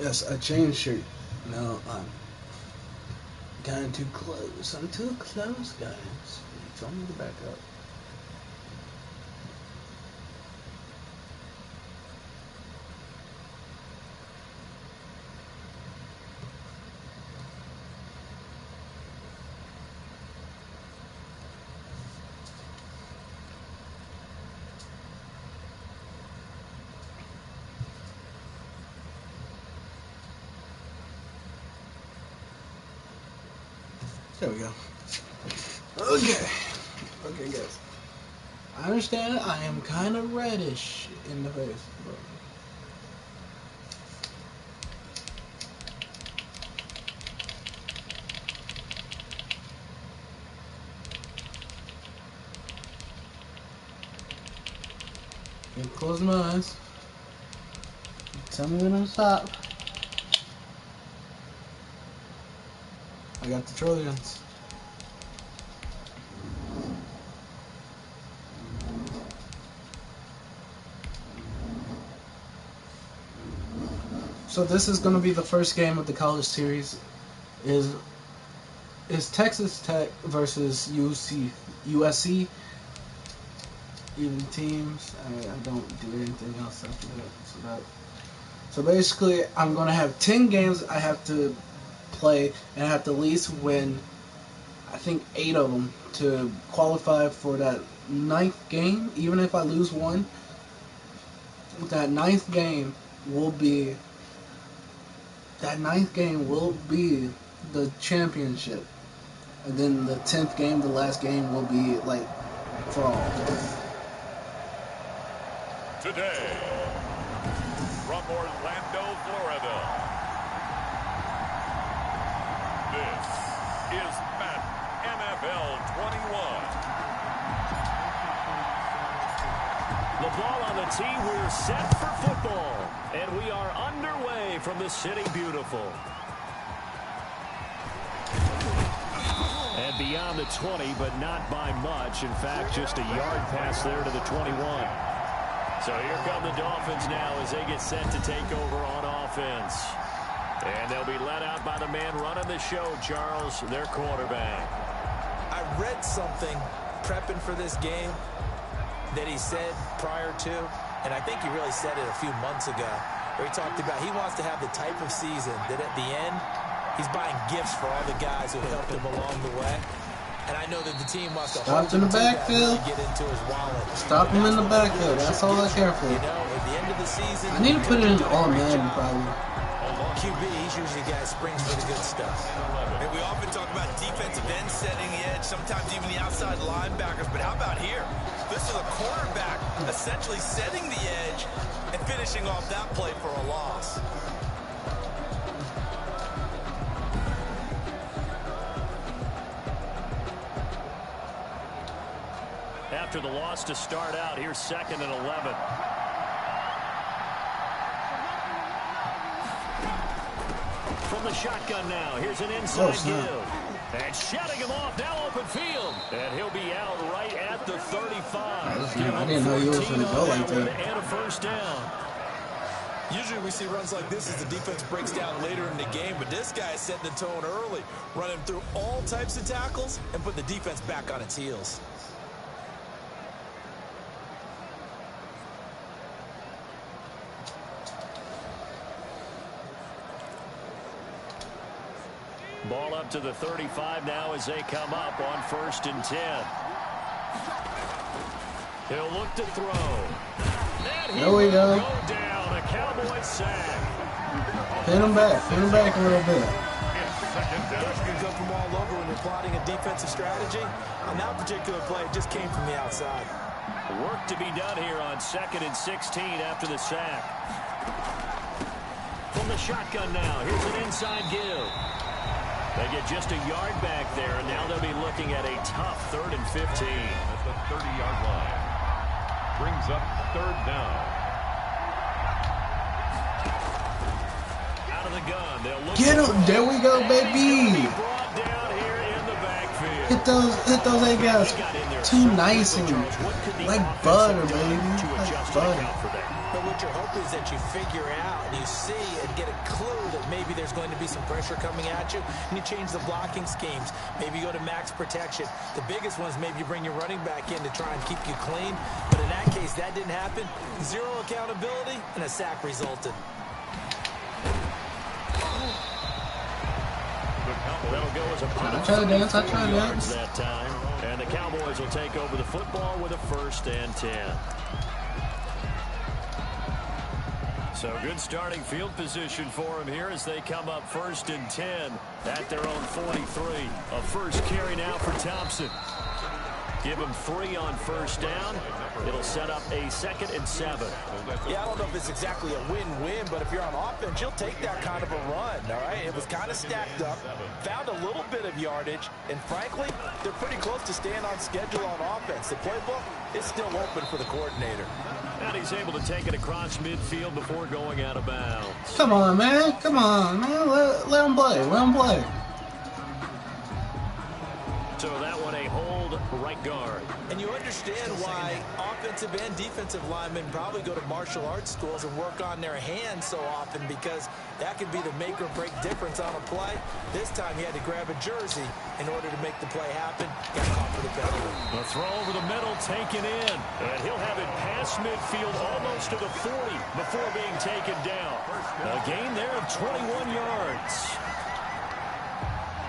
Yes, a chain shirt. No, I'm kind of too close. I'm too close, guys. You told me to back up. There we go. Okay. Okay, guys. I understand I am kind of reddish in the face. But can't close my eyes. Tell me when to stop. I got the trillions. So this is going to be the first game of the college series. Is Texas Tech versus USC. Even teams. I don't do anything else after that. So basically, I'm going to have 10 games I have to play, and I have to at least win, I think, 8 of them to qualify for that 9th game. Even if I lose one, that 9th game will be the championship. And then the 10th game, the last game, will be like for all. Today, from Orlando, Florida, this is Madden NFL 21. The ball on the tee, we're set for football. And we are underway from the City Beautiful. And beyond the 20, but not by much. In fact, just a yard pass there to the 21. So here come the Dolphins now as they get set to take over on offense. And they'll be led out by the man running the show, Charles, their quarterback. I read something prepping for this game that he said prior to, and I think he really said it a few months ago, where he talked about he wants to have the type of season that at the end, he's buying gifts for all the guys who helped him along the way. And I know that the team wants to stop in the backfield. Get into his wallet. Stop him in the backfield. That's all I care for. You know, at the end of the season, I need to put it in all Madden probably. QB, he's usually the guy that springs for the good stuff. And we often talk about defensive ends setting the edge, sometimes even the outside linebackers. But how about here? This is a quarterback essentially setting the edge and finishing off that play for a loss. After the loss to start out, here's 2nd and 11. From the shotgun now, here's an inside give. And shutting him off, now open field. And he'll be out right at the 35. I didn't know you was going to go like that. And a first down. Usually we see runs like this as the defense breaks down later in the game, but this guy is setting the tone early, running through all types of tackles and putting the defense back on its heels. Ball up to the 35 now as they come up on 1st and 10. He'll look to throw. And there we go. Down, a Cowboy sack. Pin him back a little bit. Can come from all over when you're plotting a defensive strategy. On that particular play, it just came from the outside. Work to be done here on 2nd and 16 after the sack. From the shotgun now, here's an inside give. They get just a yard back there, and now they'll be looking at a tough 3rd and 15. At the 30-yard line. Brings up 3rd down. Out of the gun. They'll look Get him. There we go, baby. Brought down here in the backfield. Hit those eight guys too nicely. Like butter, baby. Like butter. But what you're hoping is that you figure out and you see and get a clue that maybe there's going to be some pressure coming at you, and you change the blocking schemes. Maybe you go to max protection. The biggest one is maybe you bring your running back in to try and keep you clean. But in that case, that didn't happen. Zero accountability, and a sack resulted. That'll go as a punt. I try to dance. That time. And the Cowboys will take over the football with a 1st and 10. So good starting field position for them here as they come up 1st and 10 at their own 43. A first carry now for Thompson. Give him 3 on 1st down. It'll set up a 2nd and 7. Yeah, I don't know if it's exactly a win-win, but if you're on offense, you'll take that kind of a run, all right? It was kind of stacked up, found a little bit of yardage, and frankly, they're pretty close to staying on schedule on offense. The playbook is still open for the coordinator. And he's able to take it across midfield before going out of bounds. Come on, man. Come on, man. Let him play. Let him play. So that one a hold right guard. And you understand why offensive and defensive linemen probably go to martial arts schools and work on their hands so often, because that can be the make or break difference on a play. This time he had to grab a jersey in order to make the play happen. Got caught for the penalty. The throw over the middle taken in. And he'll have it past midfield almost to the 40 before being taken down. A gain there of 21 yards.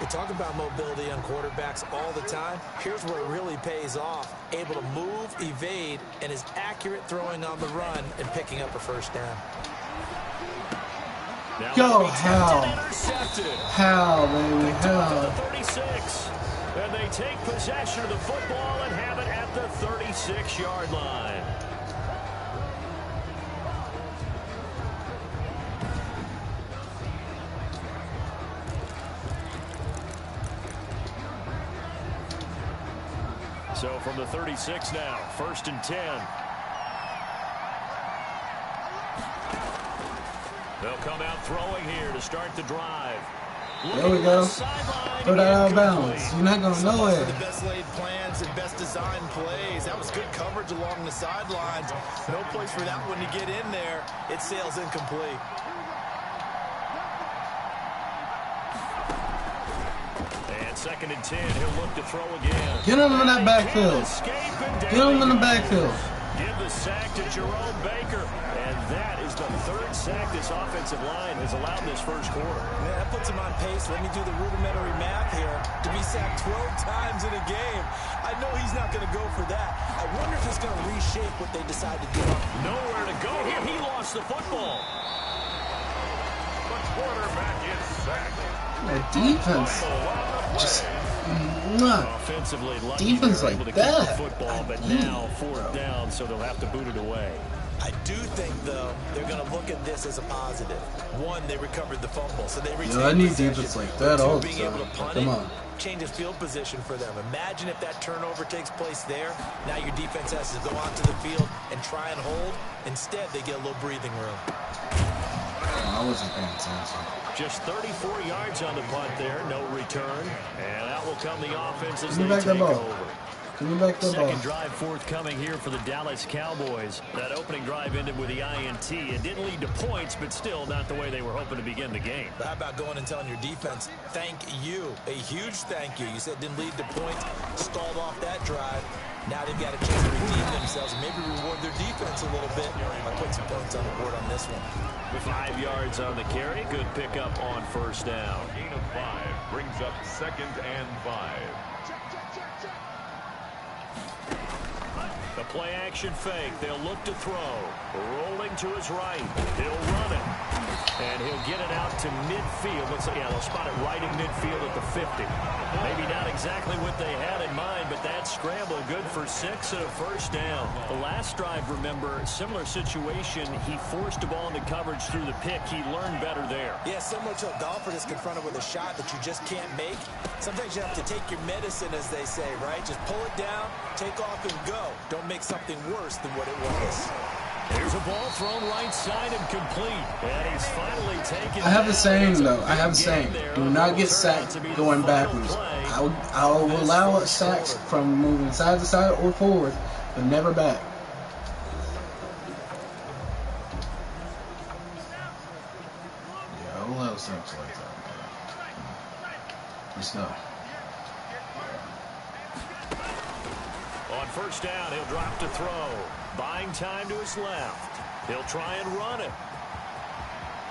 We talk about mobility on quarterbacks all the time. Here's where it really pays off. Able to move, evade, and is accurate throwing on the run and picking up a 1st down. Yo, how, baby, how. 36. And they take possession of the football and have it at the 36-yard line. So from the 36 now, 1st and 10. They'll come out throwing here to start the drive. There we go. Throw that out of bounds. You're not going nowhere. The best laid plans and best designed plays. That was good coverage along the sidelines. No place for that one to get in there. It sails incomplete. And 2nd and 10, he'll look to throw again. Get him in that backfield. Get him in the backfield. Give the sack to Jerome Baker. And that is the 3rd sack this offensive line has allowed this 1st quarter. Yeah, that puts him on pace. Let me do the rudimentary math here. To be sacked 12 times in a game. I know he's not going to go for that. I wonder if it's going to reshape what they decide to do. Nowhere to go here. He lost the football. The quarterback is sacked. That defense. Just Offensively, lucky defense they're like able to that. keep the football, but now 4th down, so they'll have to boot it away. I do think, though, they're going to look at this as a positive. One, they recovered the fumble, so they retained I need possession. defense like that all the Being able to time. punt Come it on. changes field position for them. Imagine if that turnover takes place there. Now your defense has to go onto the field and try and hold. Instead, they get a little breathing room. I wasn't paying attention. Just 34 yards on the punt there, no return. And out will come the offense as Give me they back that take ball. over. Give me back the ball. Second drive forthcoming here for the Dallas Cowboys. That opening drive ended with the INT. It didn't lead to points, but still not the way they were hoping to begin the game. But how about going and telling your defense, thank you, a huge thank you. You said didn't lead to points, stalled off that drive. Now they've got a chance to redeem themselves and maybe reward their defense a little bit by putting some points on the board on this one. 5 yards on the carry. Good pickup on 1st down. Gain of 5 brings up 2nd and 5. The play action fake. They'll look to throw. Rolling to his right. He'll run it. And he'll get it out to midfield. Looks like, yeah, they'll spot it right in midfield at the 50. Maybe not exactly what they had in mind, but that scramble good for 6 and a 1st down. The last drive, remember, similar situation. He forced a ball into coverage through the pick. He learned better there. Yeah, similar to a golfer that's confronted with a shot that you just can't make. Sometimes you have to take your medicine, as they say, right? Just pull it down, take off, and go. Don't make something worse than what it was. Here's a ball thrown right side and complete. And he's finally taken. I have a saying, though. I have a saying. Do not get sacked going backwards. I'll allow sacks from moving side to side or forward, but never back. Let's go. On first down, he'll drop to throw. Buying time to his left. He'll try and run it.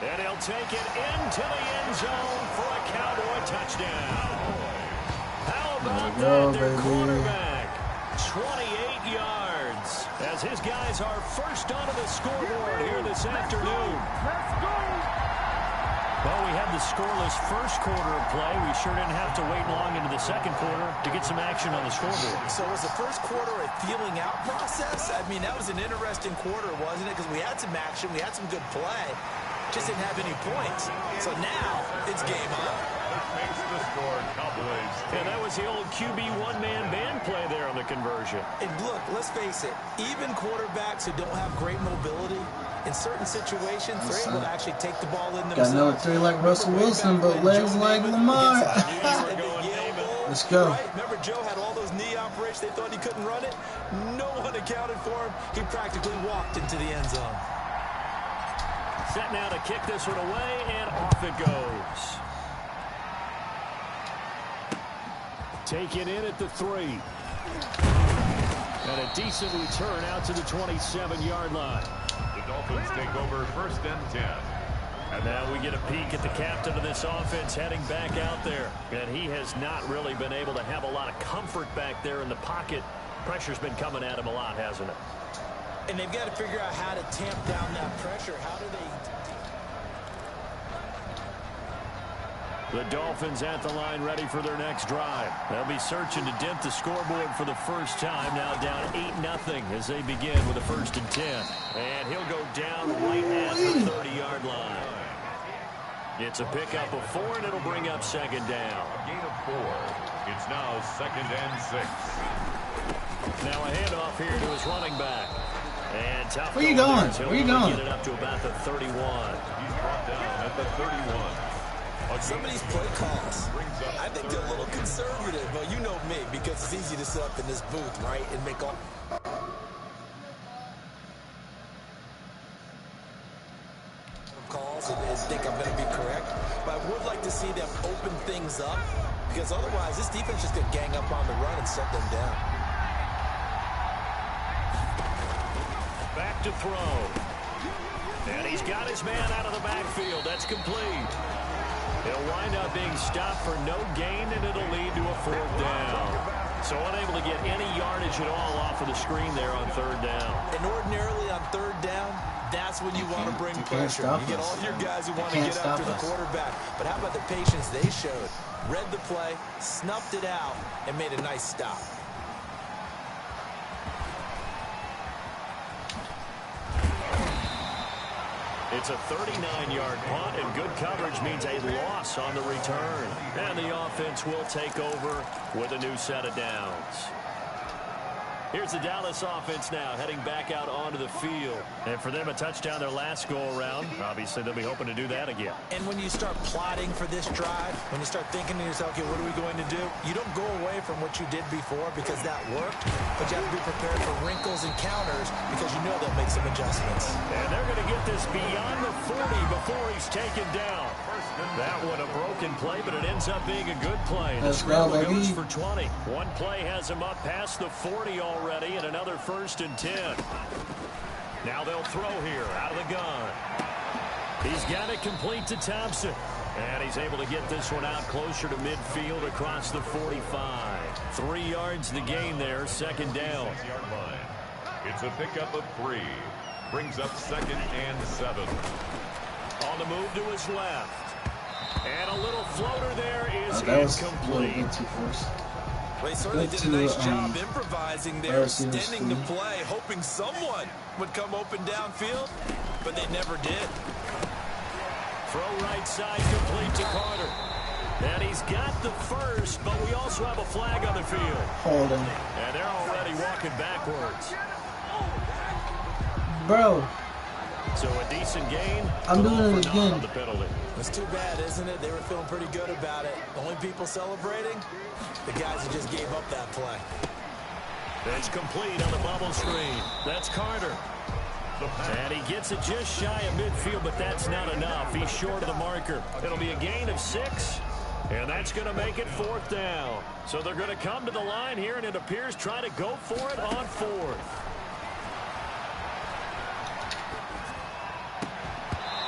And he'll take it into the end zone for a Cowboy touchdown. How about that? Their quarterback, 28 yards, as his guys are first onto the scoreboard here this afternoon. Well, we had the scoreless first quarter of play. We sure didn't have to wait long into the second quarter to get some action on the scoreboard. So was the first quarter a feeling out process? I mean, that was an interesting quarter, wasn't it? Because we had some action, we had some good play, just didn't have any points. So now it's game on. Makes the score, Cowboys. And that was the old QB one-man band play there on the conversion. And look, let's face it, even quarterbacks who don't have great mobility, in certain situations, they're able to actually take the ball in themselves. Got another 3 like Russell Wilson, but legs like Lamar. Let's go. Right? Remember, Joe had all those knee operations. They thought he couldn't run it. No one accounted for him. He practically walked into the end zone. Set now to kick this one away, and off it goes. Taken in at the 3. And a decent return out to the 27-yard line. The Dolphins take over first and 10. And now we get a peek at the captain of this offense heading back out there. And he has not really been able to have a lot of comfort back there in the pocket. Pressure's been coming at him a lot, hasn't it? And they've got to figure out how to tamp down that pressure. How do they... The Dolphins at the line ready for their next drive. They'll be searching to dent the scoreboard for the first time. Now down 8-0 as they begin with a 1st and 10. And he'll go down right at the 30-yard line. It's a pickup of 4, and it'll bring up 2nd down. A gain of 4. It's now 2nd and 6. Now a handoff here to his running back. And tough. Where you going? Where you going? Get it up to about the 31. He's brought down at the 31. Some of these play calls, I think they're a little conservative. Well, you know me, because it's easy to sit up in this booth, right, and make all calls and think I'm going to be correct. But I would like to see them open things up, because otherwise this defense is going to gang up on the run and set them down. Back to throw. And he's got his man out of the backfield. That's complete. He'll wind up being stopped for no gain, and it'll lead to a 4th down. So unable to get any yardage at all off of the screen there on 3rd down. And ordinarily on 3rd down, that's when you want to bring pressure. You get all your guys who want to get after the quarterback. But how about the patience they showed? Read the play, snuffed it out, and made a nice stop. It's a 39-yard punt, and good coverage means a loss on the return. And the offense will take over with a new set of downs. Here's the Dallas offense now heading back out onto the field. And for them, a touchdown their last go-around. Obviously, they'll be hoping to do that again. And when you start plotting for this drive, when you start thinking to yourself, okay, what are we going to do? You don't go away from what you did before because that worked, but you have to be prepared for wrinkles and counters because you know they'll make some adjustments. And they're going to get this beyond the 40 before he's taken down. That one a broken play, but it ends up being a good play. The scramble goes for 20. One play has him up past the 40 already, and another 1st and 10. Now they'll throw here out of the gun. He's got it complete to Thompson. And he's able to get this one out closer to midfield across the 45. 3 yards the gain there, 2nd down. It's a pickup of 3. Brings up 2nd and 7. On the move to his left. And a little floater there is incomplete. Well, he certainly did a nice job improvising there, extending the play, hoping someone would come open downfield, but they never did. Throw right side complete to Carter. And he's got the first, but we also have a flag on the field. Holding. And they're already walking backwards. Bro. So a decent gain. I'm doing it again. The penalty. It's too bad, isn't it? They were feeling pretty good about it. The only people celebrating, the guys who just gave up that play. That's complete on the bubble screen. That's Carter. the pass. And he gets it just shy of midfield, but that's not enough. He's short of the marker. It'll be a gain of 6, and that's going to make it 4th down. So they're going to come to the line here, and it appears try to go for it on 4th.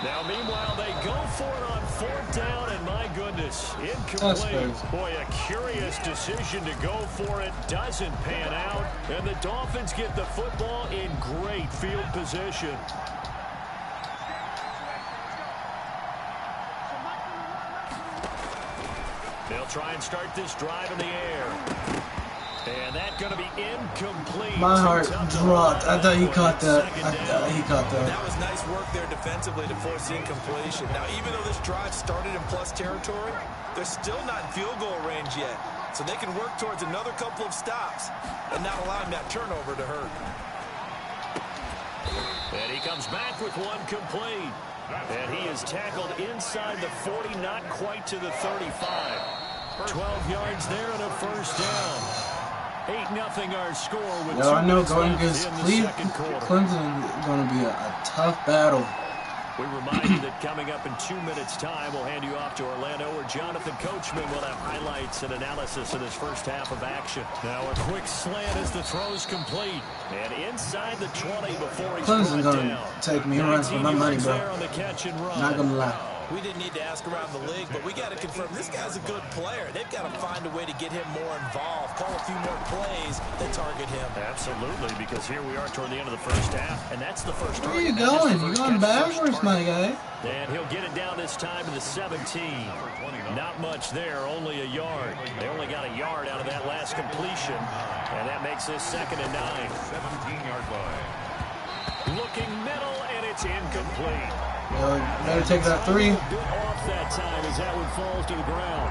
Now, meanwhile, they go for it on 4th down, and my goodness, incomplete. Boy, a curious decision to go for it. Doesn't pan out, and the Dolphins get the football in great field position. They'll try and start this drive in the air. And that's going to be incomplete. My heart dropped. I thought he caught that. I thought he caught that. That was nice work there defensively to force the incompletion. Now, even though this drive started in plus territory, they're still not in field goal range yet. So they can work towards another couple of stops and not allowing that turnover to hurt. And he comes back with one complete. And he is tackled inside the 40, not quite to the 35. 12 yards there and a 1st down. 8-0 our score with 2 I know minutes going left against in the second quarter. Clemson is going to be a tough battle. We remind you that coming up in 2 minutes' time, we'll hand you off to Orlando, where Jonathan Coachman will have highlights and analysis of his first half of action. Now a quick slant as the throw's complete. And inside the 20 before he's Clemson's brought going down. to take me and run for my money, bro. On the catch and run. Not going to lie. We didn't need to ask around the league, but we got to confirm this guy's a good player. They've got to find a way to get him more involved, call a few more plays that target him. Absolutely, because here we are toward the end of the first half, and that's the first Where are you going? You're going backwards, my guy. And he'll get it down this time to the 17. Not much there, only a yard. They only got a yard out of that last completion, and that makes this 2nd and 9. 17-yard line. Looking middle, and it's incomplete. Yo, better take that 3. Off that time as that one falls to the ground.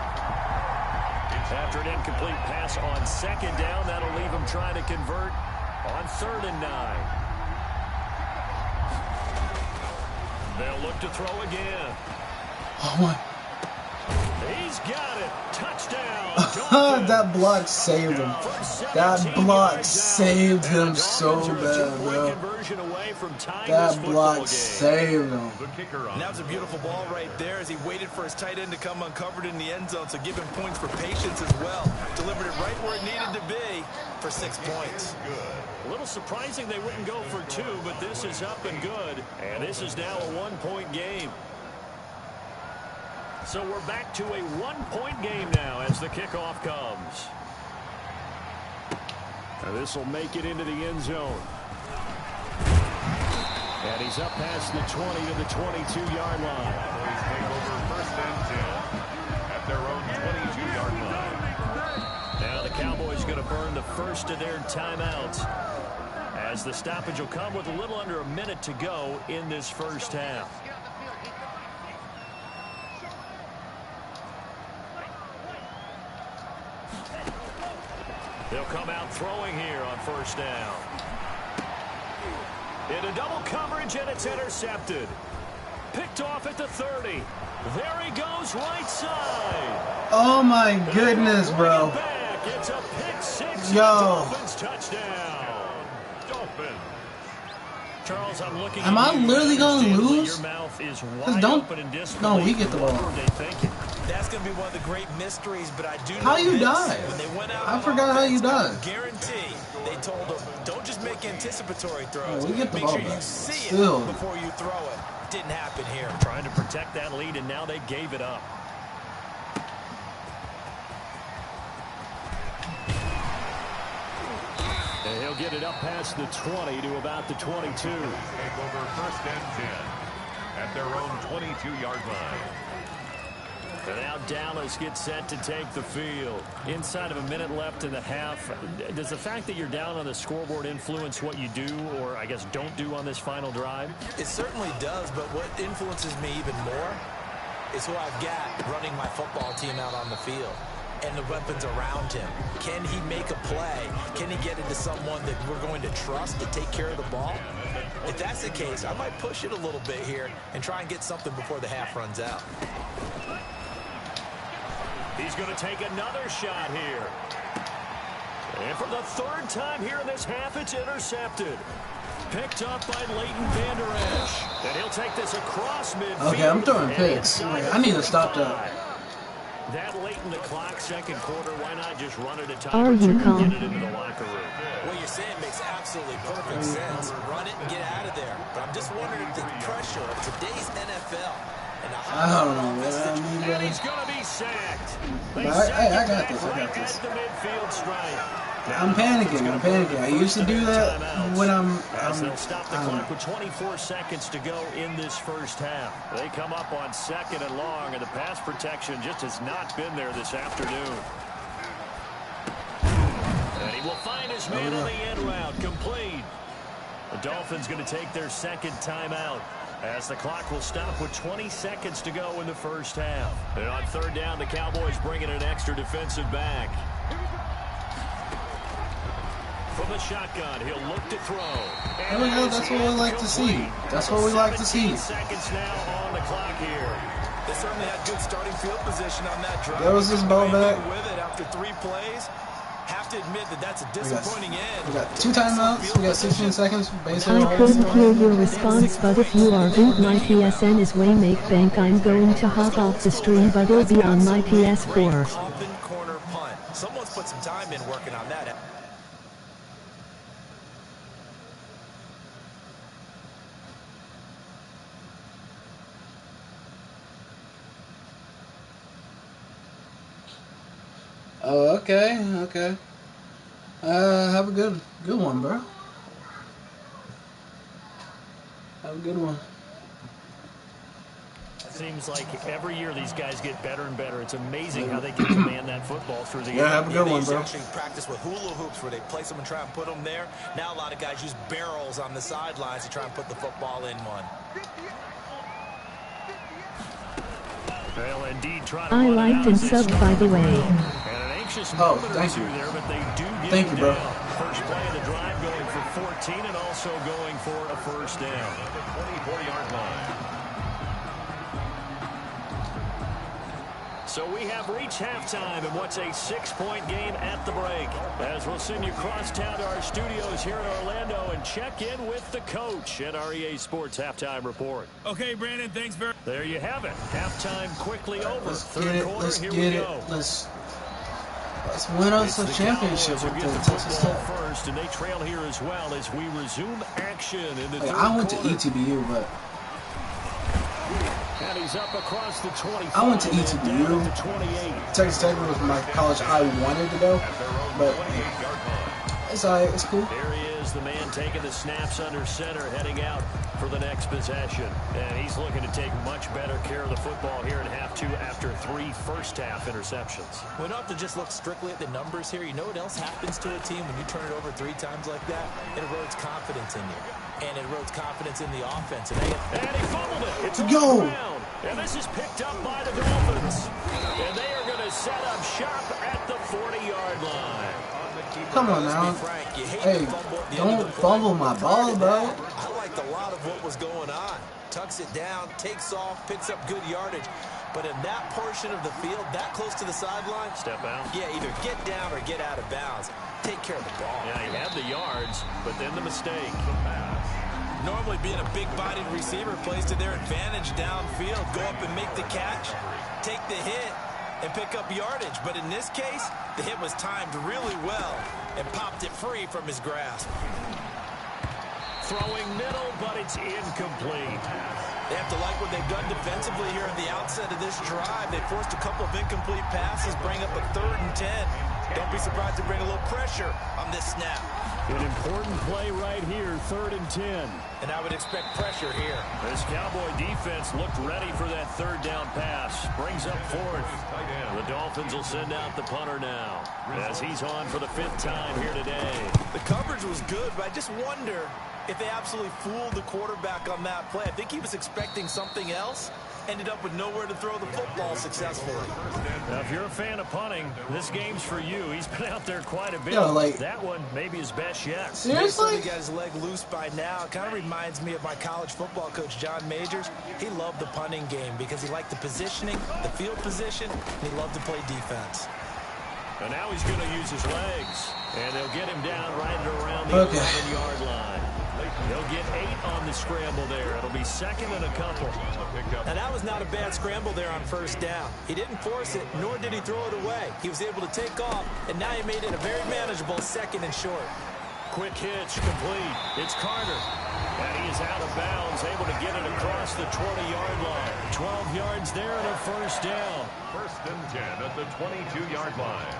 After an incomplete pass on 2nd down, that'll leave him trying to convert on 3rd and 9. They'll look to throw again. Oh, my. He's got it. Touchdown. That block saved him. That block saved him so bad, bro. That block saved him. And that was a beautiful ball right there as he waited for his tight end to come uncovered in the end zone, so give him points for patience as well. Delivered it right where it needed to be for 6 points. A little surprising they wouldn't go for 2, but this is up and good. And this is now a 1-point game. So we're back to a 1-point game now as the kickoff comes. Now this will make it into the end zone. And he's up past the 20 to the 22-yard line. Cowboys take over 1st and 10 at their own 22-yard line. Now the Cowboys going to burn the first of their timeouts, as the stoppage will come with a little under a minute to go in this first half. They'll come out throwing here on 1st down. Into double coverage, and it's intercepted. Picked off at the 30. There he goes, right side. Oh, my goodness, bro. It's a pick 6. Yo. Dolphins touchdown. Dolphins. Charles, I'm looking. Am I literally going to lose? Your mouth is Because wide open in disbelief. no, we get the ball. What were they thinking? That's going to be one of the great mysteries, but I do know How you this. die? When they went out I on forgot how you offense, die. Guarantee they told them, don't just make anticipatory throws. Yeah, we get the make ball sure back. you see Still. it before you throw it. Didn't happen here. Trying to protect that lead, and now they gave it up. And he'll get it up past the 20 to about the 22. Take over 1st and 10 at their own 22-yard line. And now Dallas gets set to take the field. Inside of a minute left in the half. Does the fact that you're down on the scoreboard influence what you do, or I guess don't do, on this final drive? It certainly does, but what influences me even more is who I've got running my football team out on the field and the weapons around him. Can he make a play? Can he get into someone that we're going to trust to take care of the ball? If that's the case, I might push it a little bit here and try and get something before the half runs out. He's going to take another shot here. And for the 3rd time here in this half, it's intercepted. picked up by Leighton Vander Esch. And he'll take this across midfield. Okay, I'm throwing picks. I need to stop that. That late in the clock, second quarter, why not just run it a time Are or two you and calm? get it into the locker room? What you're saying makes absolutely perfect sense. Run it and get out of there. But I'm just wondering if the pressure of today's NFL and the I don't know what I mean. And he's going to be sacked. They I got this. right at the midfield stripe. I'm panicking. I used to do that when They'll stop the clock with 24 seconds to go in this first half. They come up on second and long, and the pass protection just has not been there this afternoon. And he will find his man on the end route, complete. The Dolphins going to take their second timeout, as the clock will stop with 20 seconds to go in the first half. And on third down, the Cowboys bring in an extra defensive back. From the shotgun, he'll look to throw. There we go. That's what we like to see. That's what we like to see. Seconds now on the clock here. They certainly had good starting field position on that drive. There was this ball back. With it after 3 plays. Have to admit that that's a disappointing end. We got 2 timeouts. We got 16 seconds. I couldn't hear your response, but if you are rude, my PSN is way make bank. I'm going to hop off the stream, but it'll be on my PS4. Coffin corner punt. Someone's put some time in working on that. Oh, okay. Have a good one, bro. Have a good one. It seems like every year these guys get better and better. It's amazing how they can command that football through the air. Yeah, have a good one, bro. Actually practice with hula hoops where they place them and try and put them there. Now a lot of guys use barrels on the sidelines to try and put the football in one. They'll indeed try to I liked and subbed, by the way. Oh, thank you. There, but they do get Thank you, bro. down. First play of the drive going for 14 and also going for a first down. At the 24-yard line. So we have reached halftime in what's a 6-point game at the break. As we'll send you crosstown to our studios here in Orlando and check in with the coach at our EA Sports Halftime Report. Okay, Brandon, thanks very much. There you have it. Halftime quickly over. Let's Third get it. quarter, Let's here get we it. go. Let's win us a championship Cowboys who with get the the Texas football Tech. first, and they trail here as well as we resume action in the third I went to quarter. ETBU, but And he's up across the 25. I went to and ETBU. down to 28. Texas Tech was my college I wanted to go, but it's alright. It's cool. There he is, the man taking the snaps under center, heading out for the next possession. And he's looking to take much better care of the football here in half 2 after 3 first-half interceptions. We don't have to just look strictly at the numbers here. You know what else happens to a team when you turn it over 3 times like that? It erodes confidence in you. And it erodes confidence in the offense. And he fumbled it. It's Go! on the ground. And this is picked up by the Dolphins. And they are going to set up shop at the 40-yard line. Come on now. Frank, you hate Hey, to fumble at the end of don't the play. fumble my ball, bro. I liked a lot of what was going on. Tucks it down, takes off, picks up good yardage. But in that portion of the field, that close to the sideline, Step out. yeah, either get down or get out of bounds. Take care of the ball. Yeah, he had the yards, but then the mistake. Normally being a big-bodied receiver plays to their advantage downfield. Go up and make the catch, take the hit, and pick up yardage. But in this case, the hit was timed really well and popped it free from his grasp. Throwing middle, but it's incomplete. They have to like what they've done defensively here at the outset of this drive. They forced a couple of incomplete passes, bring up a 3rd and 10. Don't be surprised to bring a little pressure on this snap. An important play right here, 3rd and 10. And I would expect pressure here. This Cowboy defense looked ready for that 3rd down pass. Brings up 4th. The Dolphins will send out the punter now, as he's on for the 5th time here today. The coverage was good, but I just wonder if they absolutely fooled the quarterback on that play. I think he was expecting something else. Ended up with nowhere to throw the football successfully. Now, if you're a fan of punting, this game's for you. He's been out there quite a bit. Yo, like, that one maybe his best yet. Seriously? He got his leg loose by now. It kind of reminds me of my college football coach, John Majors. He loved the punting game because he liked the positioning, the field position, and he loved to play defense. And now he's going to use his legs. And they'll get him down right at around the Okay. 11-yard line. He'll get 8 on the scramble there. It'll be second and a couple. Now, that was not a bad scramble there on first down. He didn't force it, nor did he throw it away. He was able to take off, and now he made it a very manageable second and short. Quick hitch, complete. It's Carter. And he is out of bounds, able to get it across the 20-yard line. 12 yards there and a first down. First and 10 at the 22-yard line.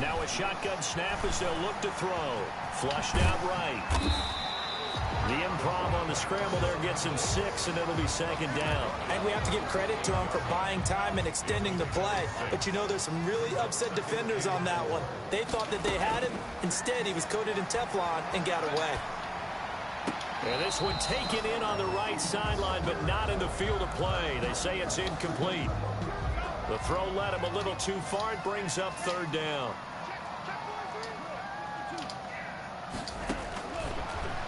Now a shotgun snap as they'll look to throw. Flushed out right. The improv on the scramble there gets him 6, and it'll be second down. And we have to give credit to him for buying time and extending the play. But, you know, there's some really upset defenders on that one. They thought that they had him. Instead, he was coated in Teflon and got away. And this one taken in on the right sideline, but not in the field of play. They say it's incomplete. The throw led him a little too far. It brings up third down.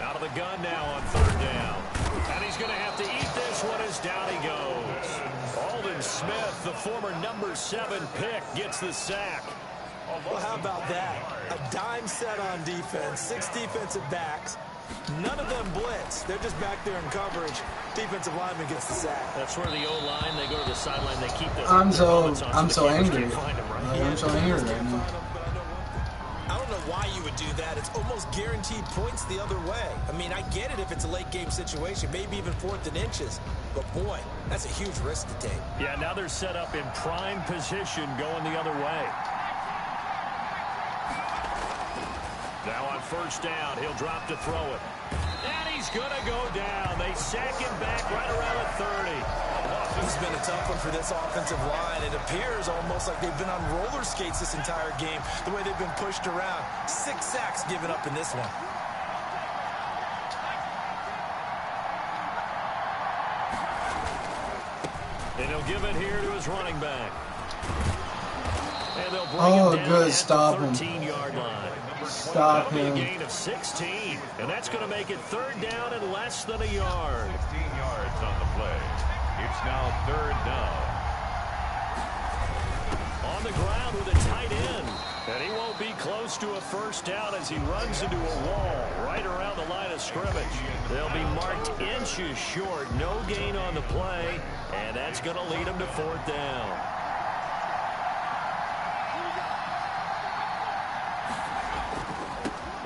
Out of the gun now on third down. And he's going to have to eat this one as down he goes. Aldon Smith, the former number 7 pick, gets the sack. Well, how about that? A dime set on defense, 6 defensive backs. None of them blitz. They're just back there in coverage. Defensive lineman gets the sack. That's where the O-line, they go to the sideline, they keep their I'm so angry. I'm so angry right now. I don't know why you would do that. It's almost guaranteed points the other way. I mean, I get it if it's a late game situation, maybe even 4th and inches. But boy, that's a huge risk to take. Yeah, now they're set up in prime position going the other way. Now on first down, he'll drop to throw it. And he's going to go down. They sack him back right around the 30. This has been a tough one for this offensive line. It appears almost like they've been on roller skates this entire game, the way they've been pushed around. 6 sacks given up in this one. And he'll give it here to his running back. And they'll bring him down good. at Stop the him. 13-yard line. Stop That'll him. be a gain of 16. And that's going to make it third down and less than a yard. 16 yards on the play. It's now third down. On the ground with a tight end. And he won't be close to a first down as he runs into a wall right around the line of scrimmage. They'll be marked inches short. No gain on the play. And that's going to lead him to fourth down.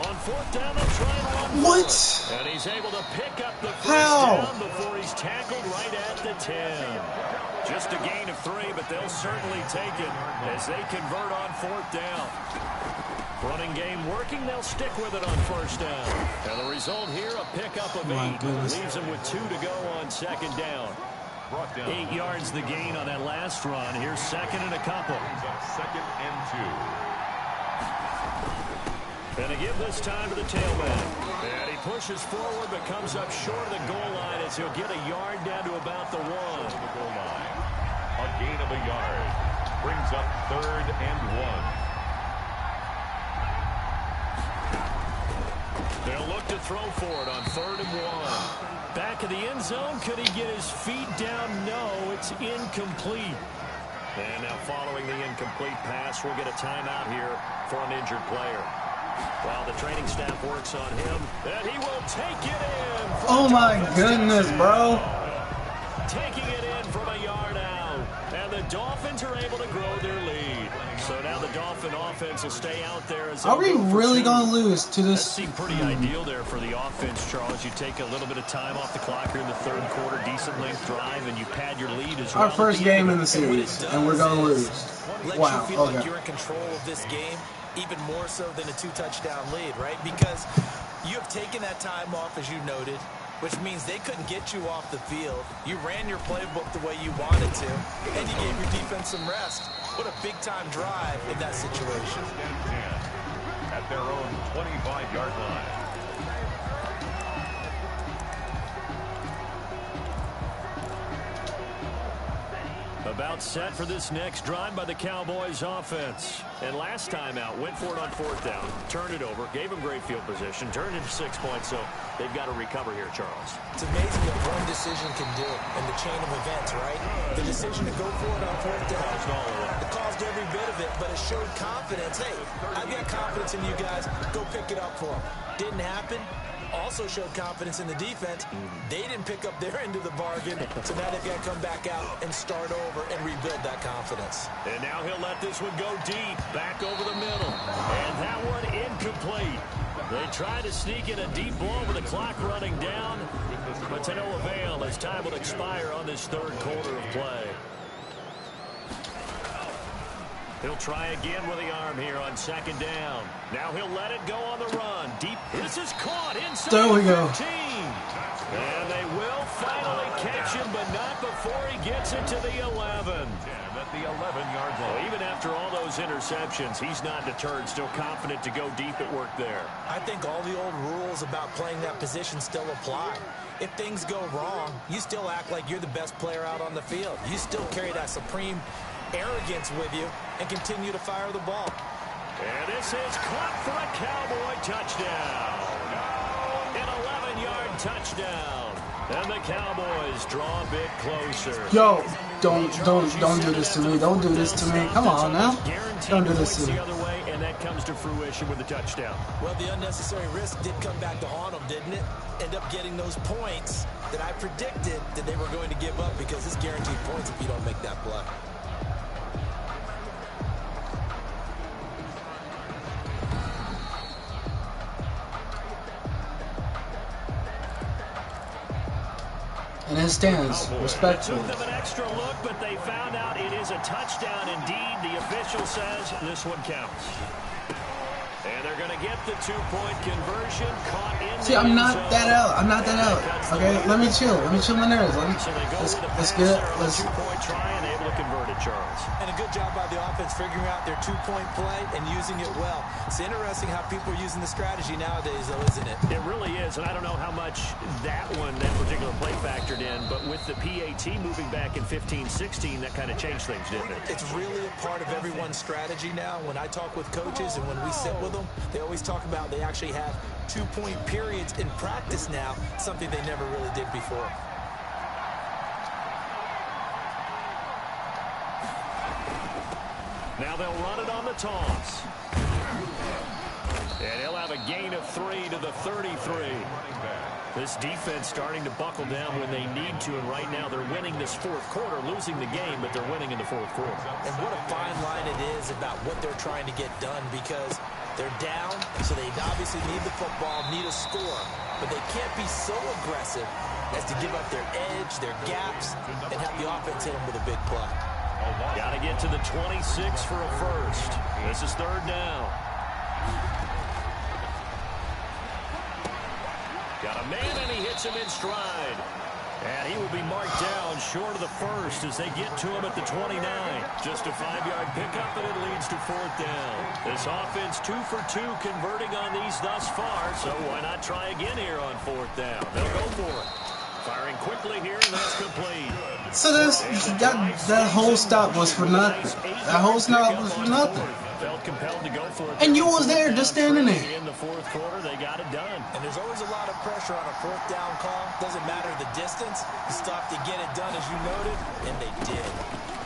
On fourth down, they'll try and run. What? And he's able to pick up the first How? down before he's tackled right at the 10. Just a gain of 3, but they'll certainly take it as they convert on fourth down. Running game working, they'll stick with it on first down. And the result here, a pickup of 8. Leaves them with 2 to go on second down. 8 yards the gain on that last run. Here's second and a couple. Second and 2. And to give this time to the tailback. And he pushes forward but comes up short of the goal line as he'll get a yard down to about the 1. The goal line. A gain of a yard. Brings up third and 1. They'll look to throw for it on third and 1. Back of the end zone. Could he get his feet down? No, it's incomplete. And now following the incomplete pass, we'll get a timeout here for an injured player. While the training staff works on him, and he will take it in. Oh my goodness, bro. Taking it in from a yard out. And the Dolphins are able to grow their lead. So now the Dolphin offense will stay out there. As Are we really going to lose to That this? seemed pretty ideal there for the offense, Charles. You take a little bit of time off the clock here in the third quarter, decent length drive, and you pad your lead as well. Our first game in the series, and we're going to lose. Wow, You feel like okay. you're in control of this game, even more so than a 2-touchdown lead, right? Because you have taken that time off, as you noted, which means they couldn't get you off the field. You ran your playbook the way you wanted to, and you gave your defense some rest. What a big-time drive in that situation. At their own 25-yard line. About set for this next drive by the Cowboys offense. And last time out, went for it on fourth down, turned it over, gave them great field position, turned into 6 points, so they've got to recover here, Charles. It's amazing what one decision can do in the chain of events, right? The decision to go for it on fourth down. It caused every bit of it. but it showed confidence. Hey, I've got confidence in you guys. Go pick it up for them. Didn't happen. Also showed confidence in the defense. They didn't pick up their end of the bargain, so now they've got to come back out and start over and rebuild that confidence. And now he'll let this one go deep, back over the middle. And that one incomplete. They try to sneak in a deep ball with the clock running down, but to no avail as time will expire on this third quarter of play. He'll try again with the arm here on second down. Now he'll let it go on the run. Deep. This is caught inside there we go. 15. And they will finally catch him, but not before he gets it to the 11. At the 11-yard line. Well, even after all those interceptions, he's not deterred, still confident to go deep at work there. I think all the old rules about playing that position still apply. If things go wrong, you still act like you're the best player out on the field. You still carry that supreme arrogance with you and continue to fire the ball. And this is caught for a Cowboy touchdown. An 11-yard touchdown. And the Cowboys draw a bit closer. Yo, don't do this to me. Don't do this to me. Come on now. Don't do this to me. The other way, and that comes to fruition with a touchdown. Well, the unnecessary risk did come back to haunt them, didn't it? End up getting those points that I predicted that they were going to give up, because it's guaranteed points if you don't make that play. And it stands, respectfully. Took them an extra look, but they found out it is a touchdown indeed. The official says this one counts. And they're going to get the two-point conversion. Caught in. See, I'm not that out. I'm not that out. Okay, let me chill. Let me chill my nerves. Let's get it. Let's. Two-point try and able to convert it, Charles. And a good job by the offense figuring out their two-point play and using it well. It's interesting how people are using the strategy nowadays, though, isn't it? It really is, and I don't know how much that particular play factored in, but with the PAT moving back in 15-16, that kind of changed things, didn't it? It's really a part of everyone's strategy now. When I talk with coaches and when we sit with them, they always talk about they actually have two-point periods in practice now, something they never really did before. Now they'll run it on the toss. And he'll have a gain of 3 to the 33. This defense starting to buckle down when they need to, and right now they're winning this fourth quarter, losing the game, but they're winning in the fourth quarter. And what a fine line it is about what they're trying to get done, because they're down, so they obviously need the football, need a score, but they can't be so aggressive as to give up their edge, their gaps, and have the offense hit them with a big play. Got to get to the 26 for a first. This is third down. Got a man, and he hits him in stride. And he will be marked down short of the first as they get to him at the 29. Just a 5-yard pickup, and it leads to fourth down. This offense 2 for 2 converting on these thus far, so why not try again here on fourth down? They'll go for it. Firing quickly here, and that's complete. So that whole stop was for nothing. That whole stop was for nothing. Felt compelled to go for it. And you was there just standing there. In the fourth quarter, they got it done. And there's always a lot of pressure on a fourth down call. Doesn't matter the distance. You stop to get it done, as you noted, and they did.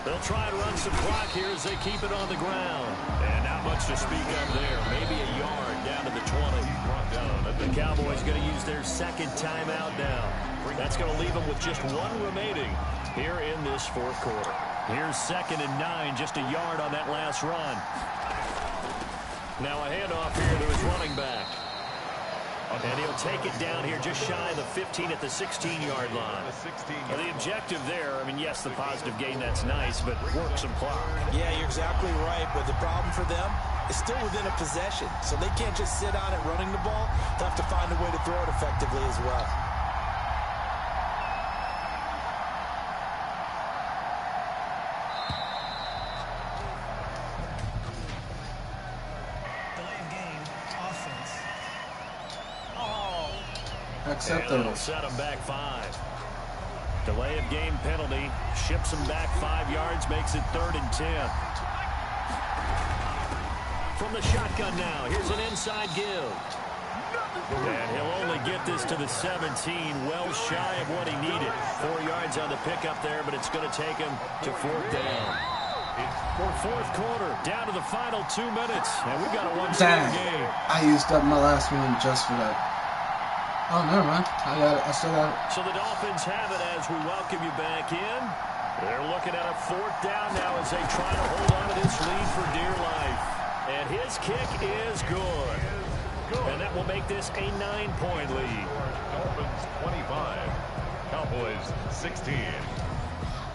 They'll try and run some clock here as they keep it on the ground. And not much to speak of there. Maybe a yard down to the 20. The Cowboys going to use their second timeout now. That's going to leave them with just one remaining here in this fourth quarter. Here's 2nd and 9, just a yard on that last run. Now a handoff here to his running back. And he'll take it down here just shy of the 15 at the 16-yard line. Well, the objective there, I mean, yes, the positive gain, that's nice, but work some clock. Yeah, you're exactly right. But the problem for them is still within a possession. So they can't just sit on it running the ball. They'll have to find a way to throw it effectively as well. Acceptable. Set them back 5. Delay of game penalty. Ships them back 5 yards. Makes it 3rd and 10. From the shotgun now. Here's an inside give. And he'll only get this to the 17. Well shy of what he needed. 4 yards on the pickup there, but it's going to take him to 4th down. fourth quarter, down to the final 2 minutes, and we've got a one-score game. I used up my last one just for that. Oh, never mind. I still got it. So the Dolphins have it as we welcome you back in. They're looking at a fourth down now as they try to hold on to this lead for dear life. And his kick is good. And that will make this a 9-point lead. Dolphins 25, Cowboys 16.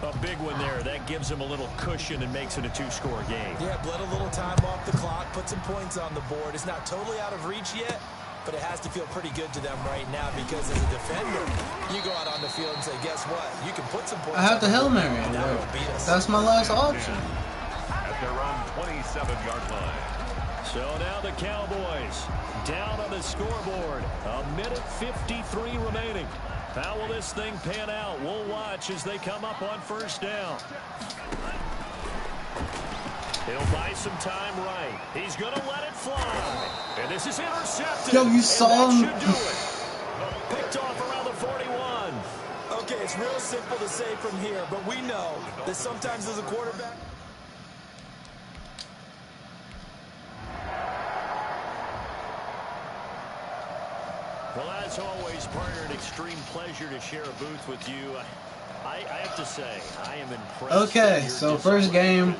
A big one there. That gives them a little cushion and makes it a 2-score game. Yeah, bled a little time off the clock, put some points on the board. It's not totally out of reach yet, but it has to feel pretty good to them right now because as a defender, you go out on the field and say, guess what? You can put some points I have the Hail Mary. That's my last option. At their own 27-yard line. So now the Cowboys down on the scoreboard. A minute 53 remaining. How will this thing pan out? We'll watch as they come up on first down. He'll buy some time right. He's going to let it fly. And this is intercepted. Yo, you saw him. Should do it. Picked off around the 41. Okay, it's real simple to say from here, but we know that sometimes as a quarterback... Well, as always, partner, an extreme pleasure to share a booth with you. I have to say, I am impressed. Okay, so first game,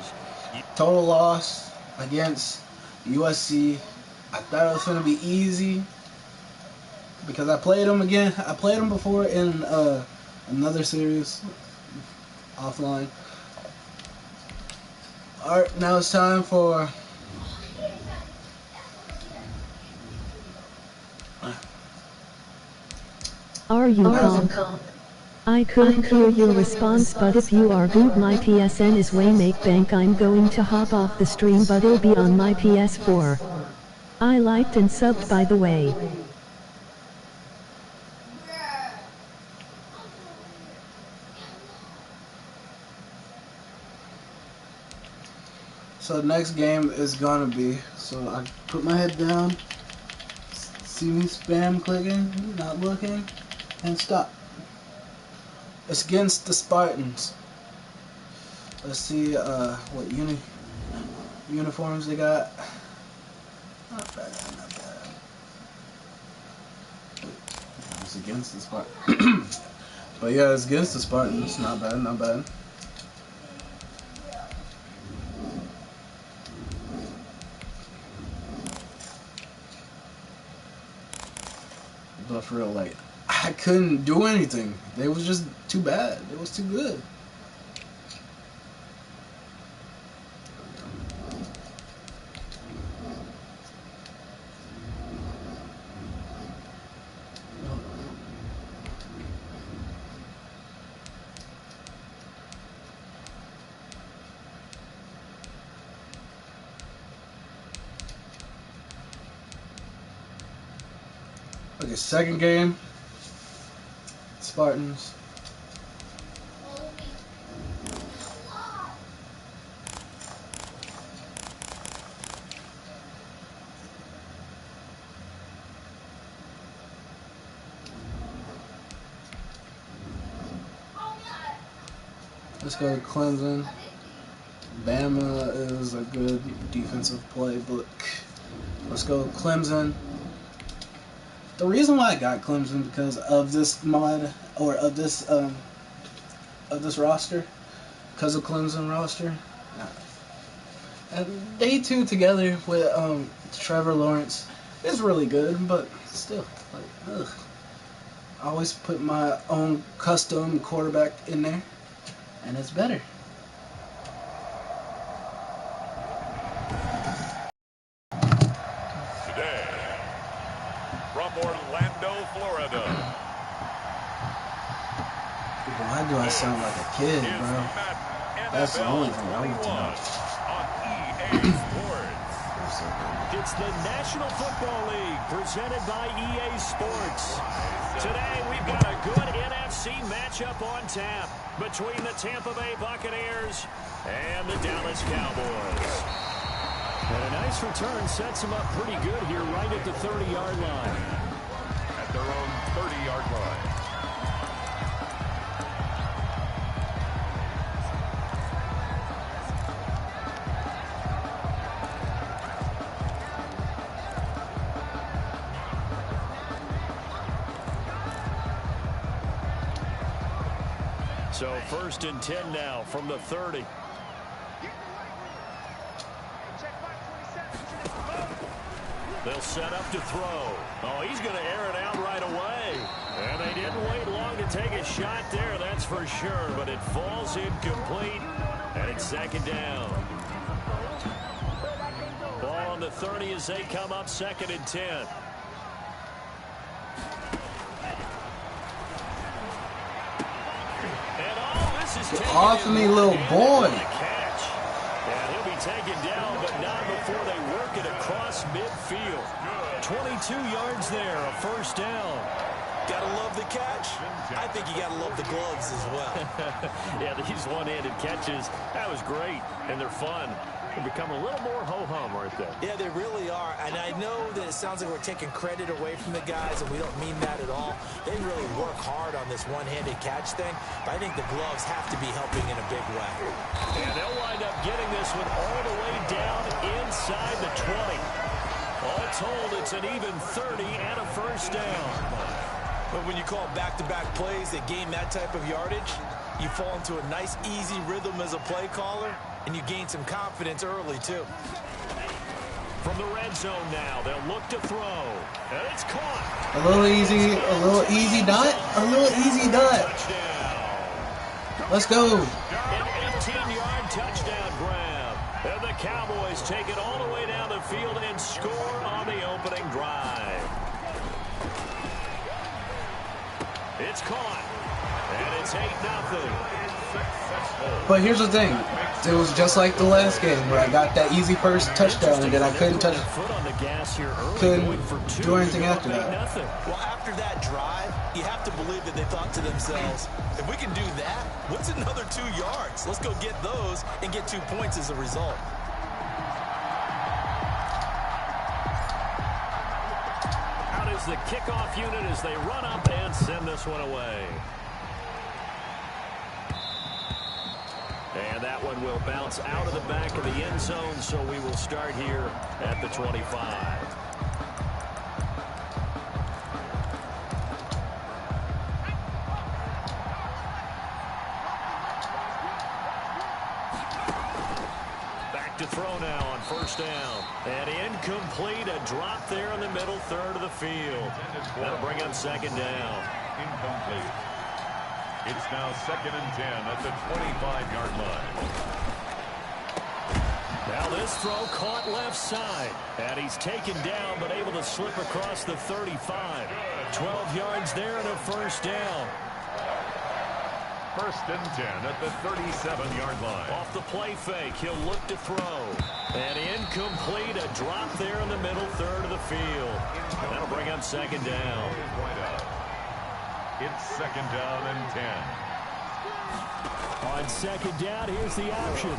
total loss against USC. I thought it was going to be easy because I played them again. I played them before in another series offline. All right, now it's time for... Are you calm? I couldn't hear your response, but if you are good, my PSN is Waymake Bank. I'm going to hop off the stream, but it'll be on my PS4. I liked and subbed, by the way. So the next game is gonna be, so I put my head down, see me spam clicking, not looking, and stop. It's against the Spartans. Let's see what uniforms they got. Not bad, not bad. It's against the Spartans. But yeah, it's against the Spartans. Not bad, not bad. But for real, like, I couldn't do anything. They was just too bad. It was too good. Okay, second game. Spartans. Let's go to Clemson. Bama is a good defensive playbook. Let's go with Clemson. The reason why I got Clemson because of this mod or of this roster, because of Clemson roster, and they two together with Trevor Lawrence is really good, but still, like, ugh. I always put my own custom quarterback in there, and it's better. Orlando, Florida. Why do I sound like a kid, bro? That's the only thing I want to know. It's the National Football League presented by EA Sports. Today we've got a good NFC matchup on tap between the Tampa Bay Buccaneers and the Dallas Cowboys. And a nice return sets them up pretty good here right at the 30-yard line. At their own 30-yard line. So 1st and 10 now from the 30. They'll set up to throw. Oh, he's going to air it out right away. And they didn't wait long to take a shot there, that's for sure. But it falls incomplete, and it's 2nd down. Ball on the 30 as they come up 2nd and 10. And oh, this is get off of me, little boy. Catch. And he'll be taken down, but not before they work it across midfield. 22 yards there, a 1st down. Gotta love the catch. I think you gotta love the gloves as well. Yeah, these one-handed catches, that was great, and they're fun. They become a little more ho-hum, aren't they? Yeah, they really are. And I know that it sounds like we're taking credit away from the guys, and we don't mean that at all. They really work hard on this one-handed catch thing, but I think the gloves have to be helping in a big way. And they'll wind up getting this one all the way down inside the 20. All told, it's an even 30 and a 1st down. But when you call back-to-back plays that gain that type of yardage, you fall into a nice, easy rhythm as a play caller, and you gain some confidence early, too. From the red zone now, they'll look to throw. And it's caught. A little easy dot. A little easy dot. Touchdown. Let's go. An 18-yard touchdown grab. And the Cowboys take it all the way down the field and score on the opening drive. It's caught. And it's 8-0. But here's the thing. It was just like the last game where I got that easy first touchdown and then I couldn't do anything after that. Well, after that drive, you have to believe that they thought to themselves, if we can do that, what's another 2 yards? Let's go get those and get 2 points as a result. Out is the kickoff unit as they run up and send this one away. And that one will bounce out of the back of the end zone, so we will start here at the 25. Back to throw now on 1st down. And incomplete, a drop there in the middle third of the field. That'll bring up 2nd down. Incomplete. It's now 2nd and 10 at the 25-yard line. Now this throw caught left side. And he's taken down but able to slip across the 35. 12 yards there and a 1st down. 1st and 10 at the 37-yard line. Off the play fake, he'll look to throw. And incomplete, a drop there in the middle third of the field. That'll bring up 2nd down. It's 2nd down and 10. On 2nd down, here's the option.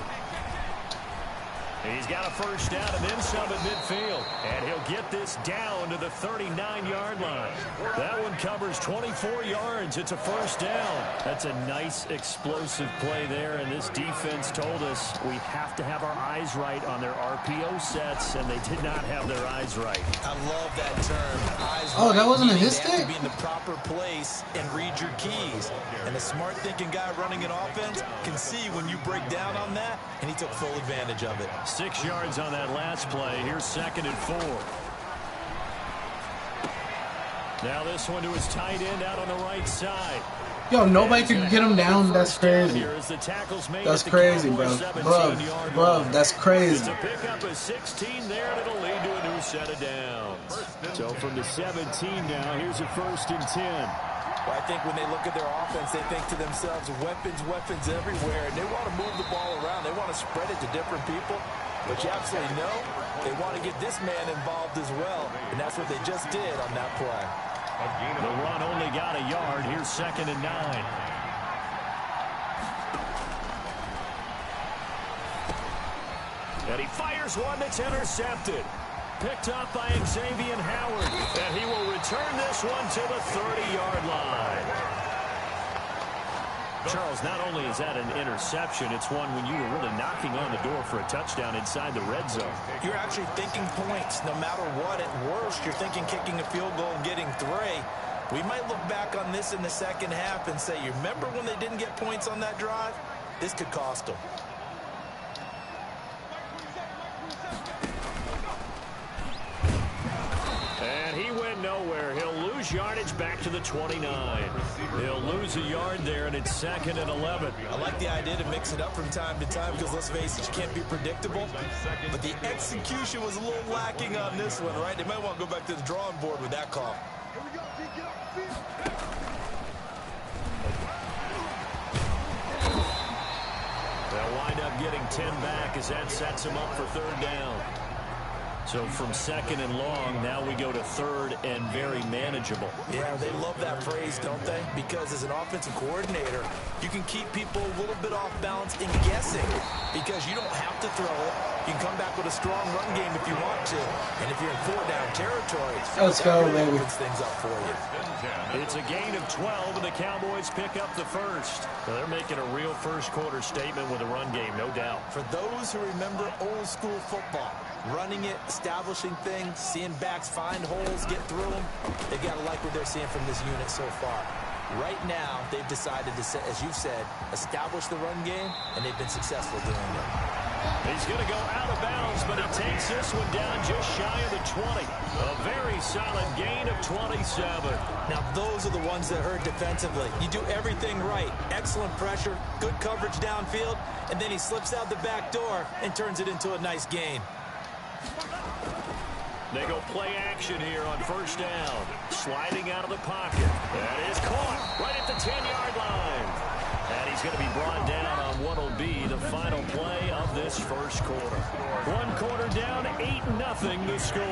He's got a 1st down and then some at midfield. And he'll get this down to the 39-yard line. That one covers 24 yards. It's a 1st down. That's a nice explosive play there. And this defense told us we have to have our eyes right on their RPO sets. And they did not have their eyes right. I love that term. Eyes Oh, right, that wasn't a his They have stick? to be in the proper place and read your keys. And a smart thinking guy running an offense can see when you break down on that. And he took full advantage of it. 6 yards on that last play. Here's 2nd and 4. Now this one to his tight end out on the right side. Yo, nobody could get him down. That's crazy. That's crazy, bro. Bro, that's crazy. It's a pickup of 16 there, and it'll lead to a new set of downs. So from the 17 now, here's a 1st and 10. Well, I think when they look at their offense, they think to themselves, weapons everywhere, and they want to move the ball around. They want to spread it to different people. But you absolutely know they want to get this man involved as well, and that's what they just did on that play. The run only got a yard. Here's 2nd and 9. And he fires one that's intercepted. Picked up by Xavier Howard. And he will return this one to the 30-yard line. Charles, not only is that an interception, it's one when you were really knocking on the door for a touchdown inside the red zone. You're actually thinking points no matter what. At worst, you're thinking kicking a field goal and getting 3. We might look back on this in the second half and say, you remember when they didn't get points on that drive? This could cost them. And he went nowhere. He'll lose yardage back to the 29. He'll lose a yard there, and it's 2nd and 11. I like the idea to mix it up from time to time because, let's face it, you can't be predictable. But the execution was a little lacking on this one, right? They might want to go back to the drawing board with that call. They'll wind up getting 10 back as that sets them up for 3rd down. So from 2nd and long, now we go to 3rd and very manageable. Yeah, they love that phrase, don't they? Because as an offensive coordinator, you can keep people a little bit off balance in guessing because you don't have to throw it. You can come back with a strong run game if you want to. And if you're in 4-down territory, let's go, baby. Opens things up for you. It's a gain of 12, and the Cowboys pick up the first. Now they're making a real first-quarter statement with a run game, no doubt. For those who remember old-school football, running it, establishing things, seeing backs find holes, get through them, they've got to like what they're seeing from this unit so far. Right now, they've decided to, as you've said, establish the run game, and they've been successful doing it. He's going to go out of bounds, but he takes this one down just shy of the 20. A very solid gain of 27. Now, those are the ones that hurt defensively. You do everything right. Excellent pressure, good coverage downfield, and then he slips out the back door and turns it into a nice gain. They go play action here on 1st down. Sliding out of the pocket. That is caught right at the 10-yard line. And he's going to be brought down on what will be the final play of this first quarter. 1 quarter down, 8-0 to score.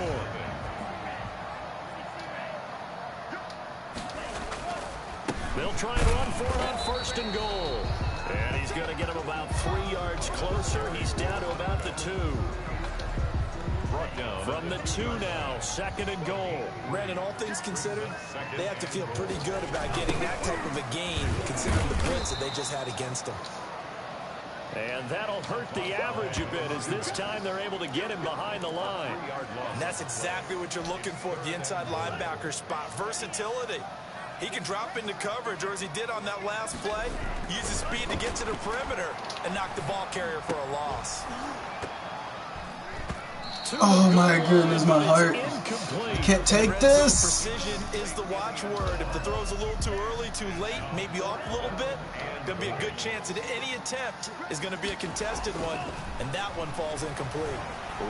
They'll try and run for it on 1st and goal. And he's going to get him about 3 yards closer. He's down to about the 2. From the 2 now, 2nd and goal. Brandon, all things considered, they have to feel pretty good about getting that type of a gain, considering the points that they just had against them. And that'll hurt the average a bit, as this time they're able to get him behind the line. And that's exactly what you're looking for at the inside linebacker spot. Versatility. He can drop into coverage, or as he did on that last play, use his speed to get to the perimeter and knock the ball carrier for a loss. Oh my goodness, my heart. I can't take this. Precision is the watchword. If the throw's a little too early, too late, maybe off a little bit, there'll be a good chance that any attempt is going to be a contested one, and that one falls incomplete.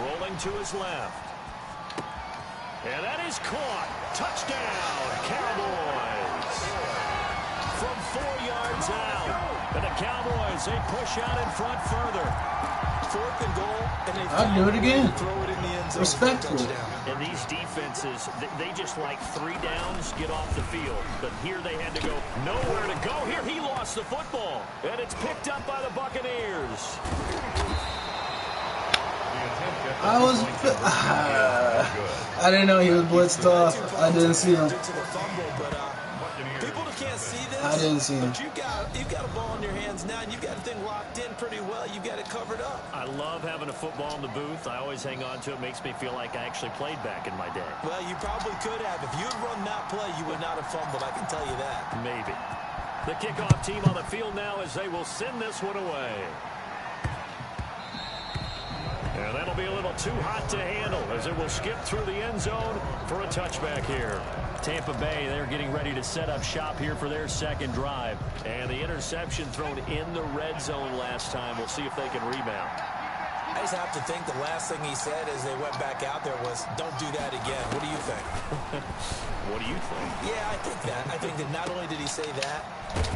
Rolling to his left. And that is caught. Touchdown, Cowboys. From 4 yards out. And the Cowboys, they push out in front further. 4th and goal, and they I'll do it again. Throw it in the end zone. Respectfully. And these defenses, they just like 3 downs, get off the field. But here they had to go nowhere to go. Here he lost the football. And it's picked up by the Buccaneers. I didn't know he was blitzed off. I didn't see him. People can't see this. I didn't see him. But you've got a ball in your hands now, and you've got the thing locked in pretty well. You've got it covered up. I love having a football in the booth. I always hang on to it. Makes me feel like I actually played back in my day. Well, you probably could have. If you had run that play, you would not have fumbled. I can tell you that. Maybe. The kickoff team on the field now as they will send this one away. And that'll be a little too hot to handle as it will skip through the end zone for a touchback here. Tampa Bay, they're getting ready to set up shop here for their second drive. And the interception thrown in the red zone last time. We'll see if they can rebound. I just have to think the last thing he said as they went back out there was, don't do that again. What do you think? What do you think? Yeah, I think that. I think that not only did he say that,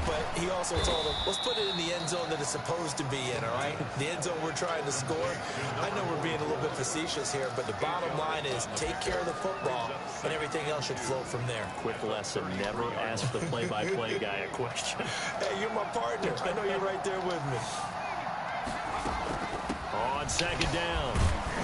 but he also told them, let's put it in the end zone that it's supposed to be in, all right? The end zone we're trying to score. I know we're being a little bit facetious here, but the bottom line is take care of the football, and everything else should flow from there. Quick lesson, never ask the play-by-play guy a question. Hey, you're my partner. I know you're right there with me. On 2nd down,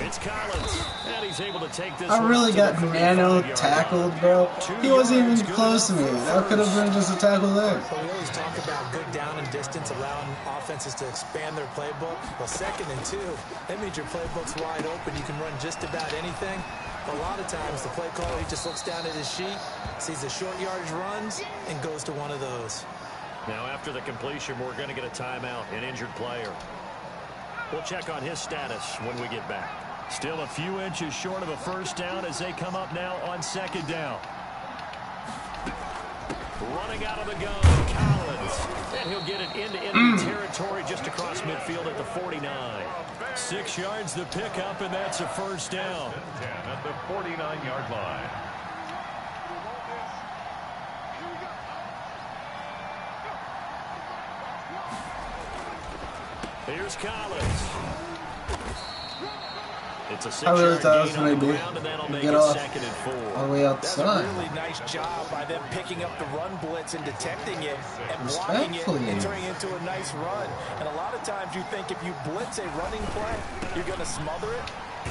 it's Collins, and he's able to take this. I really got nano tackled, bro. He wasn't even close to me. That could have been just a tackle there. So we always talk about good down and distance, allowing offenses to expand their playbook. Well, 2nd and 2, that means your playbook's wide open. You can run just about anything. A lot of times, the play caller, he just looks down at his sheet, sees the short yardage runs, and goes to one of those. Now, after the completion, we're going to get a timeout, an injured player. We'll check on his status when we get back. Still a few inches short of a first down as they come up now on second down. Running out of the gun, Collins. And he'll get it into enemy territory just across midfield at the 49. 6 yards the pickup, and that's a first down. 10 at the 49-yard line. Here's Collins. It's a 6-yard I really thought it was gain on the gonna be ground, and that'll make get it off 2nd and 4. all the way That's a outside. really nice job by them picking up the run blitz and detecting it and blocking it and turning it into a nice run. And a lot of times you think if you blitz a running play, you're going to smother it.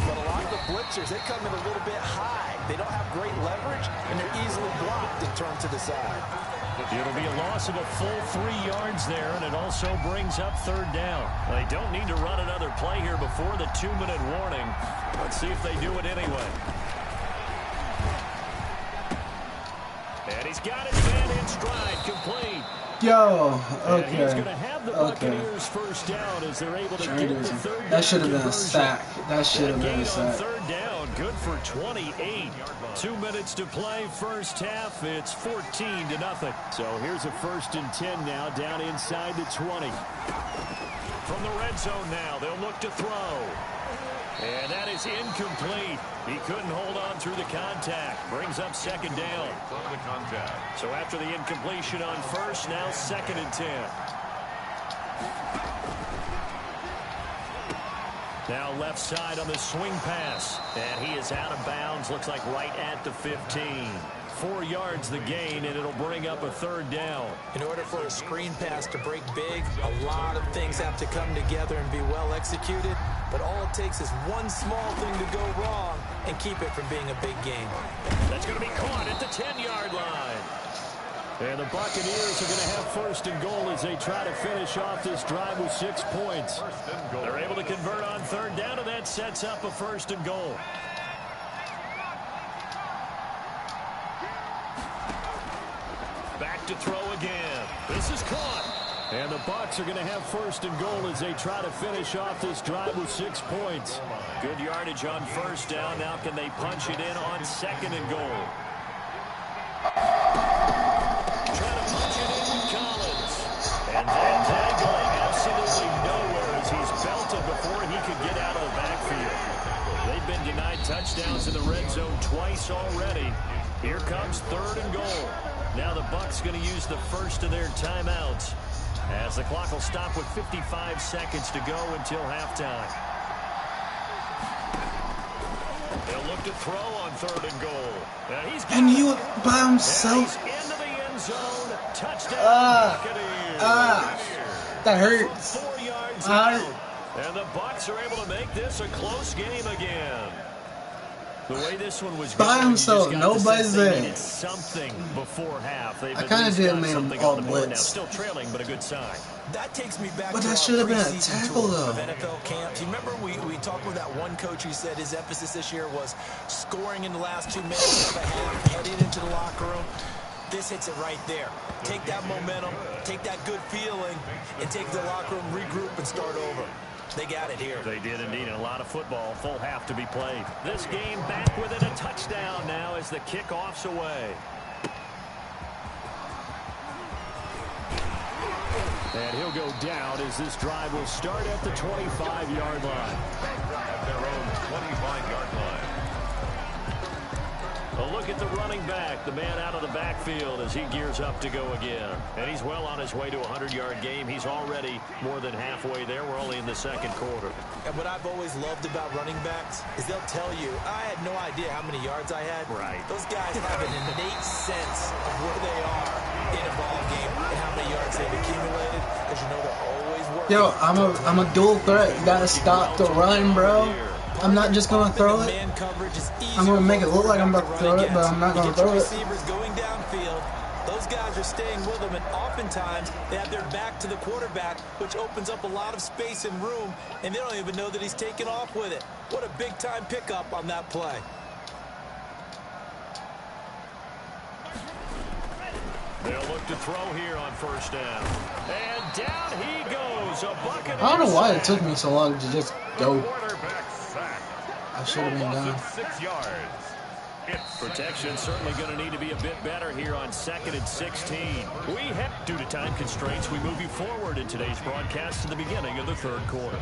But a lot of the blitzers, they come in a little bit high. They don't have great leverage, and they're easily blocked and turned to the side. It'll be a loss of a full 3 yards there, and it also brings up third down. They don't need to run another play here before the 2-minute warning. Let's see if they do it anyway. And he's got his man in stride, complete. Yo, And he's okay. going to have the Buccaneers first down as they're able to get the third down. That should have been a conversion. sack. That should have That been gain a on sack. third down, good for 28. 2 minutes to play, first half. It's 14-0. So here's a 1st and 10 now, down inside the 20. From the red zone now, they'll look to throw. And that is incomplete. He couldn't hold on through the contact. Brings up 2nd down. From the contact. So after the incompletion on first, now 2nd and 10. Now left side on the swing pass. And he is out of bounds. Looks like right at the 15. 4 yards the gain, and it'll bring up a third down. In order for a screen pass to break big, a lot of things have to come together and be well executed. But all it takes is one small thing to go wrong and keep it from being a big game. That's going to be caught at the 10-yard line. And the Buccaneers are going to have 1st and goal as they try to finish off this drive with 6 points. They're able to convert on third down, and that sets up a 1st and goal. Back to throw again. This is caught. And the Bucs are going to have 1st and goal as they try to finish off this drive with 6 points. Good yardage on first down. Now can they punch it in on 2nd and goal? Trying to punch it in with Collins. And then going absolutely nowhere as he's belted before he could get out of the backfield. They've been denied touchdowns in the red zone twice already. Here comes 3rd and goal. Now the Bucs going to use the first of their timeouts as the clock will stop with 55 seconds to go until halftime. They'll look to throw on 3rd and goal. And you by himself. He's into the end zone. Touchdown. Buccaneers. That hurts. 4 yards Hurt. out. And the Bucs are able to make this a close game again. The way this one was By going, himself, nobody's there. Needed something before half. They've I at kinda least did got make 'em something all on the board now. blitz. Still trailing, but a good sign. That takes me back But to that our should have been a preseason tackle, tour though. of NFL camps. You remember we talked with that one coach who said his emphasis this year was scoring in the last 2 minutes of a half, heading into the locker room. This hits it right there. Take that momentum, take that good feeling, and take the locker room, regroup, and start over. They got it here. They did indeed, and a lot of football, full half to be played. This game back within a touchdown now as the kickoff's away. And he'll go down as this drive will start at the 25-yard line. At their own 25-yard line. A look at the running back, the man out of the backfield as he gears up to go again. And he's well on his way to a 100-yard game. He's already more than halfway there. We're only in the 2nd quarter. And what I've always loved about running backs is they'll tell you, I had no idea how many yards I had. Right. Those guys have an innate sense of where they are in a ball game and how many yards they've accumulated, because you know they're always working. Yo, I'm a dual threat. You gotta stop the run, bro. I'm not just gonna throw it. I'm gonna make it look like I'm about to throw it, but I'm not gonna throw it. Receivers going downfield. Those guys are staying with them, and oftentimes they have their back to the quarterback, which opens up a lot of space and room, and they don't even know that he's taken off with it. What a big-time pickup on that play. They'll look to throw here on first down. And down he goes. A bucket. I don't know why it took me so long to just go. Quarterback sack. I should have been done. 6 yards. Protection certainly going to need to be a bit better here on 2nd and 16. Due to time constraints, we move you forward in today's broadcast to the beginning of the 3rd quarter.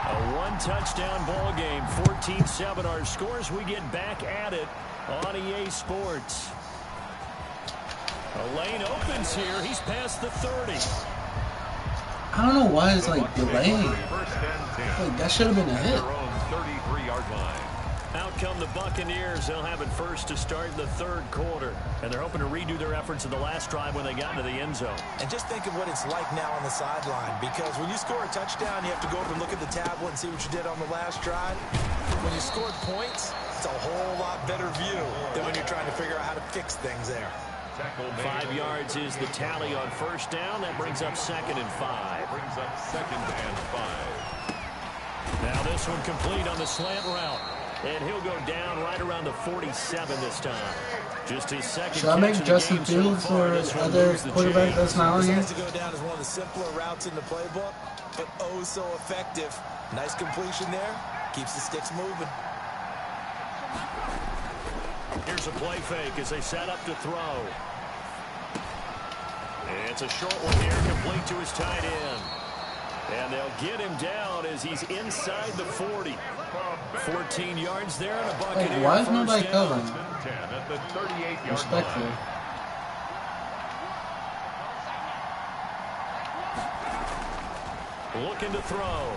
A one-touchdown ball game, 14-7 our scores. We get back at it on EA Sports. A lane opens here. He's past the 30. I don't know why it's like delaying. Like, that should have been a hit. 33-yard line. Out come the Buccaneers. They'll have it first to start the 3rd quarter. And they're hoping to redo their efforts in the last drive when they got into the end zone. And just think of what it's like now on the sideline. Because when you score a touchdown, you have to go over and look at the tablet and see what you did on the last drive. When you scored points, it's a whole lot better view than when you're trying to figure out how to fix things there. 5 yards is the tally on first down. That brings up 2nd and 5. Brings up 2nd and 5. Now this one complete on the slant route. And he'll go down right around the 47 this time. Just his second. Should I make Justin Fields or other quarterback that's not on This here? has to go down as one of the simpler routes in the playbook, but oh so effective. Nice completion there. Keeps the sticks moving. Here's a play fake as they set up to throw. It's a short one here, complete to his tight end. And they'll get him down as he's inside the 40. 14 yards there and a Buccaneer. Like, why is nobody covering? 10 at the 38-yard Respectfully. line. Looking to throw.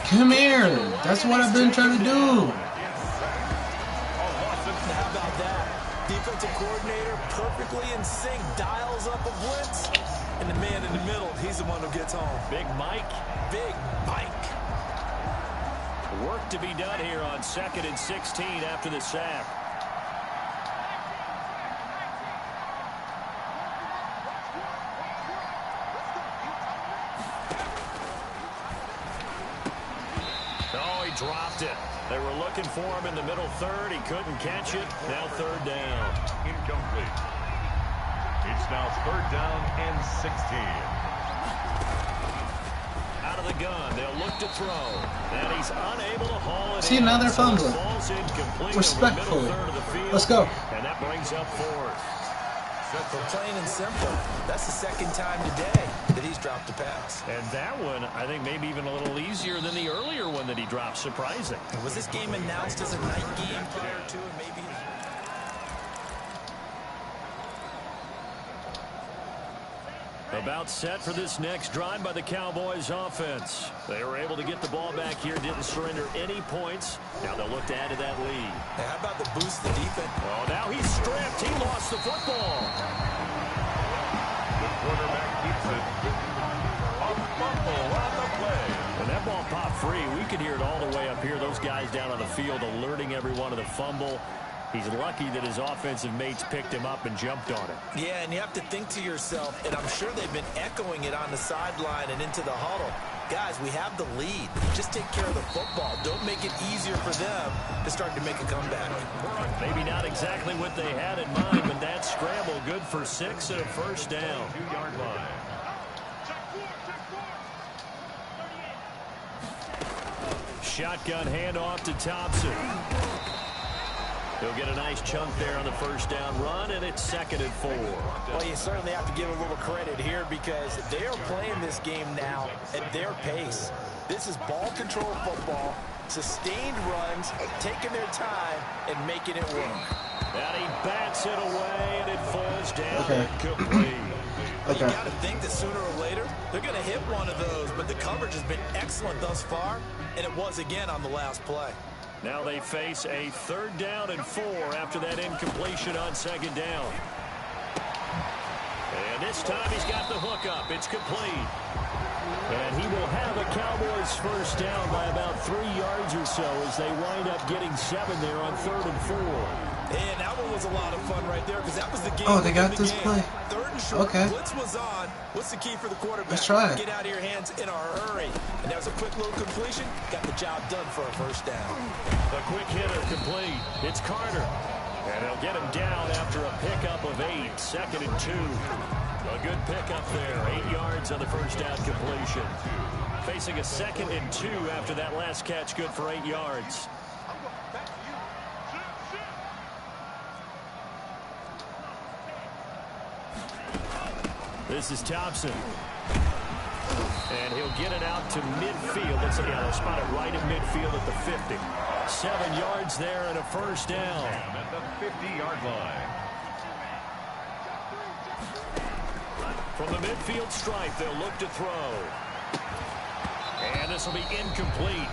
Come here. That's what I've been trying to do. How about that? Defensive coordinator perfectly in sync, dials up a blitz, and the man in the middle, he's the one who gets home. Big Mike. Big Mike. Work to be done here on 2nd and 16 after the sack. Oh, he dropped it. They were looking for him in the middle 3rd. He couldn't catch it. Now 3rd down. Incomplete. It's now 3rd down and 16. Out of the gun. They'll look to throw. And he's unable to haul it See, in. now they're So the fumbling. ball's incomplete Respectfully. over the middle 3rd of the field. Let's go. And that brings up 4th. So plain and simple, that's the 2nd time today that he's dropped a pass. And that one, I think, maybe even a little easier than the earlier one that he dropped. Surprising. Was this game announced as a night game prior to, and maybe... About set for this next drive by the Cowboys offense. They were able to get the ball back here, didn't surrender any points. Now they'll look to add to that lead. Hey, how about the boost to the defense? Oh, now he's stripped. He lost the football. The quarterback keeps it. A fumble on the play. And that ball popped free. We could hear it all the way up here. Those guys down on the field alerting everyone of the fumble. He's lucky that his offensive mates picked him up and jumped on it. Yeah, and you have to think to yourself, and I'm sure they've been echoing it on the sideline and into the huddle. Guys, we have the lead. Just take care of the football. Don't make it easier for them to start to make a comeback. Maybe not exactly what they had in mind, but that scramble good for 6 and a first down. 2-yard line. Shotgun handoff to Thompson. He'll get a nice chunk there on the first down run, and it's 2nd and 4. Well, you certainly have to give a little credit here because they are playing this game now at their pace. This is ball control football, sustained runs, taking their time, and making it work. And he bats it away, and it falls down Okay. incomplete. You got to think that sooner or later, they're going to hit one of those, but the coverage has been excellent thus far, and it was again on the last play. Now they face a 3rd down and 4 after that incompletion on 2nd down. And this time he's got the hook up. It's complete. And he will have a Cowboys first down by about 3 yards or so as they wind up getting 7 there on 3rd and 4. And that one was a lot of fun right there because that was the game. Oh, they got within the this game. play. 3rd Third and short. Okay. Blitz was on. What's the key for the quarterback? Let's try it. Get out of your hands in a hurry. And that was a quick little completion. Got the job done for a first down. A quick hitter complete. It's Carter. And they'll get him down after a pickup of 8. 2nd and 2. A good pickup there. 8 yards on the first down completion. Facing a 2nd and 2 after that last catch, good for 8 yards. This is Thompson. And he'll get it out to midfield. Let's see how they'll spot it right in midfield at the 50. 7 yards there and a first down. At the 50-yard line. From the midfield stripe, they'll look to throw. And this will be incomplete.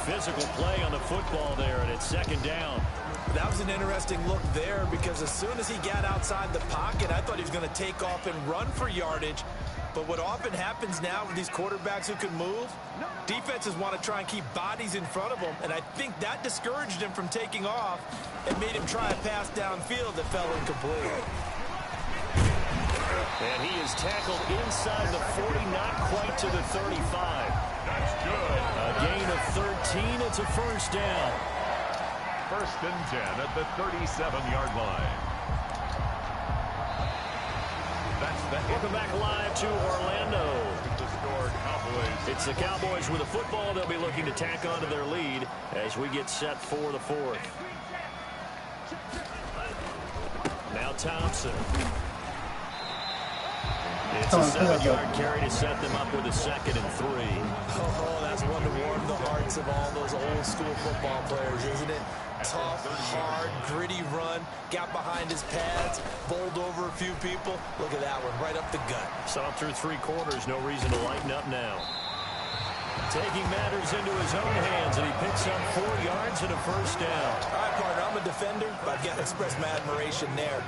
Physical play on the football there, and it's 2nd down. That was an interesting look there because as soon as he got outside the pocket, I thought he was going to take off and run for yardage. But what often happens now with these quarterbacks who can move, defenses want to try and keep bodies in front of them, and I think that discouraged him from taking off and made him try a pass downfield that fell incomplete. And he is tackled inside the 40, not quite to the 35. That's good. A gain of 13. It's a first down. 1st and 10 at the 37-yard line. Welcome back live to Orlando. It's the Cowboys with the football. They'll be looking to tack onto their lead as we get set for the 4th. Now Thompson. It's a 7-yard carry to set them up with a 2nd and 3. Oh, that's one to warm the hearts of all those old school football players, isn't it? Tough, hard, gritty run, got behind his pads, bowled over a few people. Look at that one, right up the gut. Saw through 3 quarters, no reason to lighten up now. Taking matters into his own hands, and he picks up 4 yards and a first down. All right, partner, I'm a defender, but I've got to express my admiration there.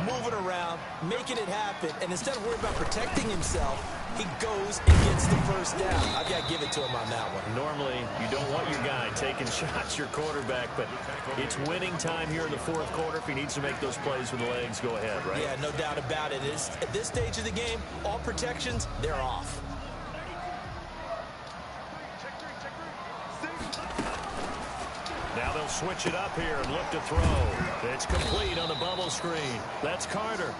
Moving around, making it happen, and instead of worrying about protecting himself, he goes and gets the first down. I've got to give it to him on that one. Normally, you don't want your guy taking shots, your quarterback, but it's winning time here in the 4th quarter. If he needs to make those plays with the legs, go ahead, right? Yeah, no doubt about it. At this stage of the game, all protections, they're off. Now they'll switch it up here and look to throw. It's complete on the bubble screen. That's Carter.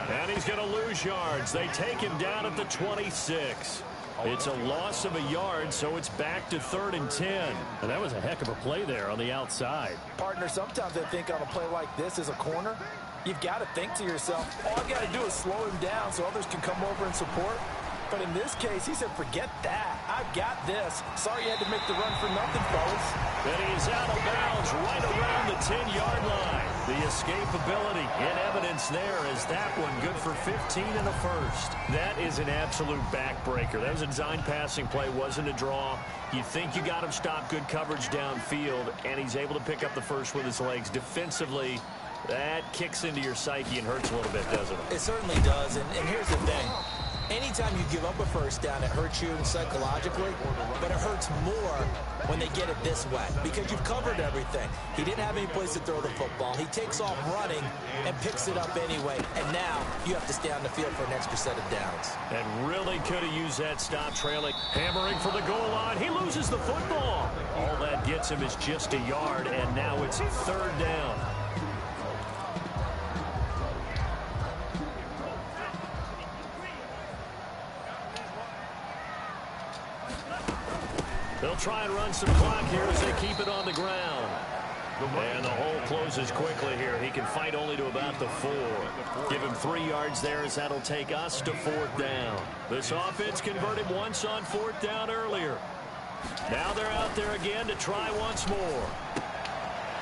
And he's going to lose yards. They take him down at the 26. It's a loss of a yard, so it's back to 3rd and 10. And that was a heck of a play there on the outside. Partner, sometimes I think on a play like this as a corner, you've got to think to yourself, all I've got to do is slow him down so others can come over and support. But in this case, he said, forget that. I've got this. Sorry you had to make the run for nothing, fellas. And he's out of bounds right around the 10-yard line. The escapability in evidence there is that one good for 15 and a first. That is an absolute backbreaker. That was a design passing play, wasn't a draw. You think you got him stopped, good coverage downfield, and he's able to pick up the first with his legs. Defensively, that kicks into your psyche and hurts a little bit, doesn't it? It certainly does, and here's the thing. Anytime you give up a first down, it hurts you psychologically, but it hurts more when they get it this way because you've covered everything. He didn't have any place to throw the football. He takes off running and picks it up anyway, and now you have to stay on the field for an extra set of downs. And really could have used that stop trailing. Hammering for the goal line. He loses the football. All that gets him is just a yard, and now it's 3rd down. They'll try and run some clock here as they keep it on the ground. And the hole closes quickly here. He can fight only to about the 4. Give him 3 yards there as that'll take us to 4th down. This offense converted once on 4th down earlier. Now they're out there again to try once more.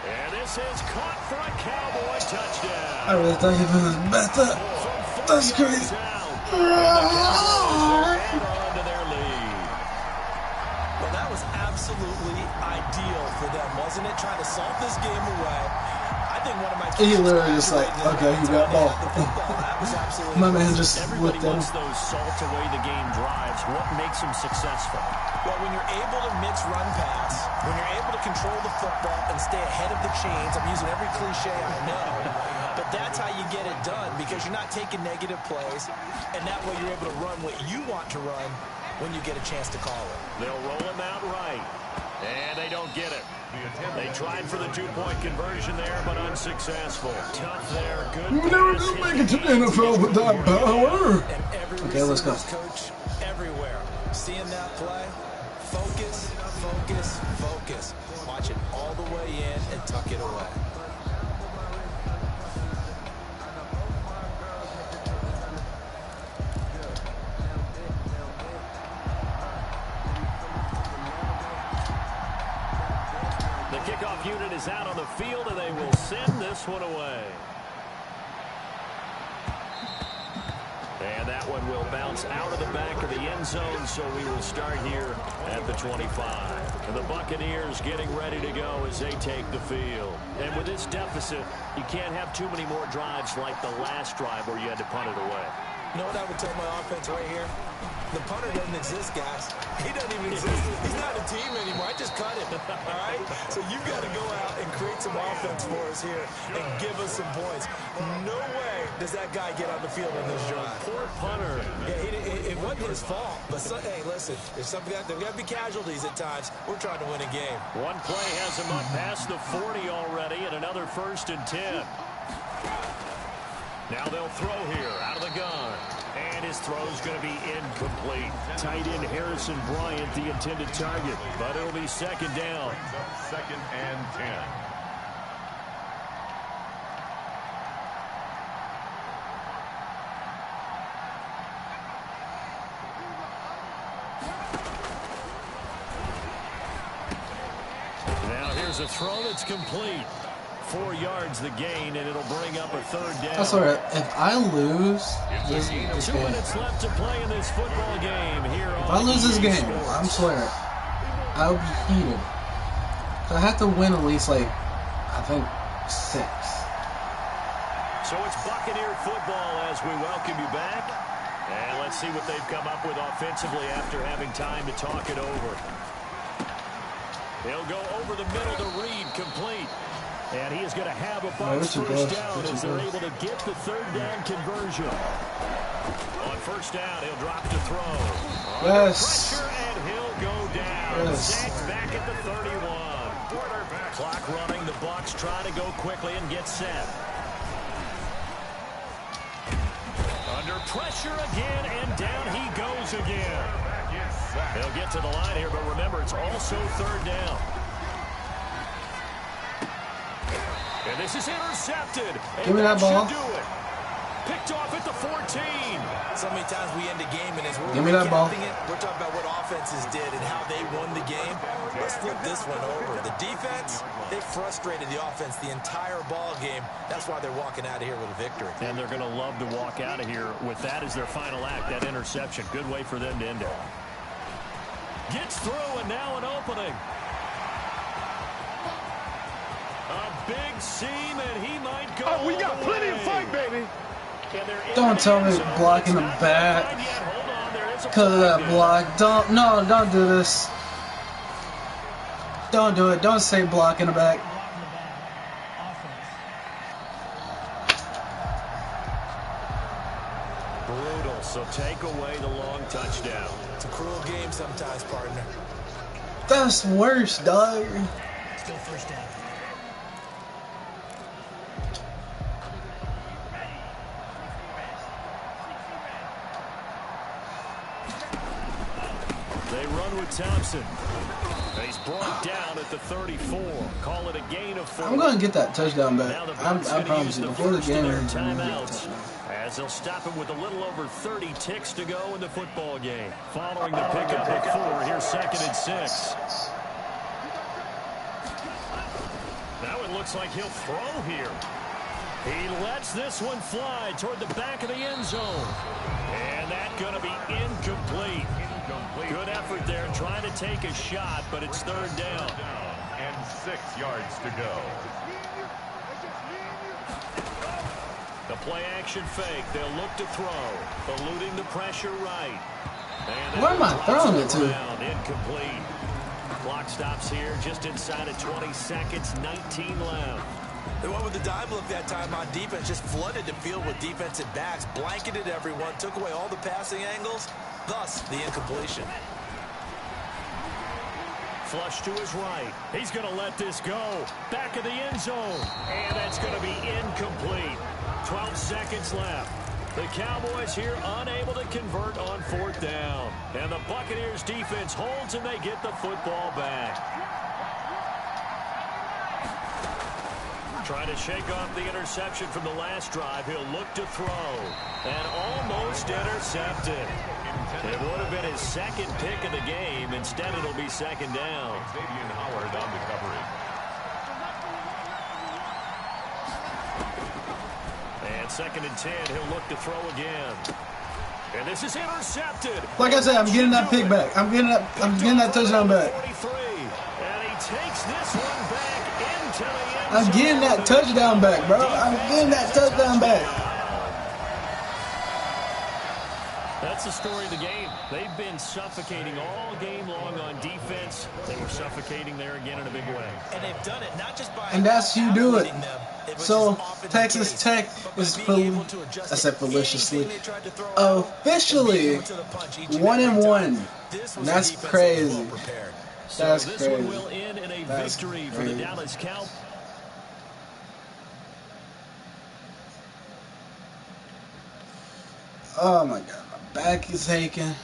And this is caught for a Cowboy touchdown. I really thought he was better. That's crazy. Absolutely ideal for them, wasn't it? Trying to salt this game away. I think one of my he literally just like, okay, you got ball. That was absolutely my man just everybody whipped him. wants those salt away the game drives. What makes them successful? Well, when you're able to mix run pass, when you're able to control the football and stay ahead of the chains, I'm using every cliche I know. But that's how you get it done, because you're not taking negative plays, and that way you're able to run what you want to run when you get a chance to call it. They'll roll him out right, and they don't get it. They tried for the two-point conversion there, but unsuccessful. Tough there. Good. You're never going to make it to the NFL with that power. Okay, let's go. Coach everywhere. Seeing that play, focus, focus, focus. Watch it all the way in and tuck it away. The kickoff unit is out on the field, and they will send this one away. And that one will bounce out of the back of the end zone, so we will start here at the 25. And the Buccaneers getting ready to go as they take the field. And with this deficit, you can't have too many more drives like the last drive where you had to punt it away. You know what I would tell my offense right here? The punter doesn't exist, guys. He doesn't even exist. He's not a team anymore. I just cut him, all right? So you've got to go out and create some offense for us here and give us some points. No way does that guy get on the field on this drive. Poor punter. Yeah, it wasn't his fault. But, hey, listen, there's got to be casualties at times. We're trying to win a game. One play has him up past the 40 already, and another 1st and 10. Now they'll throw here out of the gun. And his throw is going to be incomplete. Tight end Harrison Bryant, the intended target. But it'll be 2nd down. 2nd and 10. Now here's a throw that's complete. 4 yards the gain, and it'll bring up a 3rd down. I swear, if I lose this game, 2 minutes left to play in this football game here on if I lose this game, I'm swearing, I'll be heated. I have to win at least, like, I think 6. So it's Buccaneer football as we welcome you back. And let's see what they've come up with offensively after having time to talk it over. They'll go over the middle to Reed, complete. And he is going to have a box first down as they're able to get the 3rd down conversion. On 1st down, he'll drop to throw. Yes. Pressure, and he'll go down. Yes. Sacked back at the 31. Clock running. The Bucs trying to go quickly and get set. Under pressure again, and down he goes again. They'll get to the line here, but remember, it's also 3rd down. And this is intercepted. Give me that ball. Do it. Picked off at the 14. So many times we end a game, and as we're Give me that ball. we're talking about what offenses did and how they won the game. Let's flip this one over. The defense, they frustrated the offense the entire ball game. That's why they're walking out of here with a victory. And they're going to love to walk out of here with that as their final act, that interception. Good way for them to end it. Gets through, and now an opening. A big seam, and he might go. Oh, we got plenty of fight, baby. Don't tell me blocking the back. Because of that block. Don't do this. Don't do it. Don't say block in the back. Brutal, so take away the long touchdown. It's a cruel game sometimes, partner. That's worse, dog. Still 1st down. They run with Thompson. He's brought down at the 34. Call it a gain of 4. I'm going to get that touchdown back. I promise you. Before the game, I'm going to get that touchdown. As they'll stop him with a little over 30 ticks to go in the football game. Following the pickup at 4, here's 2nd and 6. Now it looks like he'll throw here. He lets this one fly toward the back of the end zone. And that's going to be incomplete. Good effort there, trying to take a shot, but it's 3rd down. And 6 yards to go. The play action fake. They'll look to throw. Eluding the pressure right. And where am I throwing it to? Incomplete. Clock stops here just inside of 20 seconds. 19 left. They went with the dime look that time on defense, just flooded the field with defensive backs, blanketed everyone, took away all the passing angles, thus the incompletion. Flush to his right. He's going to let this go. Back of the end zone. And that's going to be incomplete. 12 seconds left. The Cowboys here unable to convert on 4th down. And the Buccaneers defense holds and they get the football back. Trying to shake off the interception from the last drive. He'll look to throw. And almost intercepted. It would have been his second pick of the game. Instead, it'll be 2nd down. Xavier Howard on the coverage. And 2nd and 10, he'll look to throw again. And this is intercepted. Like I said, I'm getting that pick back. I'm getting that touchdown back. 43. And he takes this one back into the end zone. I'm getting that touchdown back, bro. I'm getting that touchdown back. That's the story of the game. They've been suffocating all game long on defense. They were suffocating there again in a big way. And they've done it not just by... And that's you do it. So, often Texas case, Tech is, I said maliciously, officially 1-1. That's crazy. That's this crazy. one will end in a victory for the Dallas Cowboys. Oh my God, my back is aching.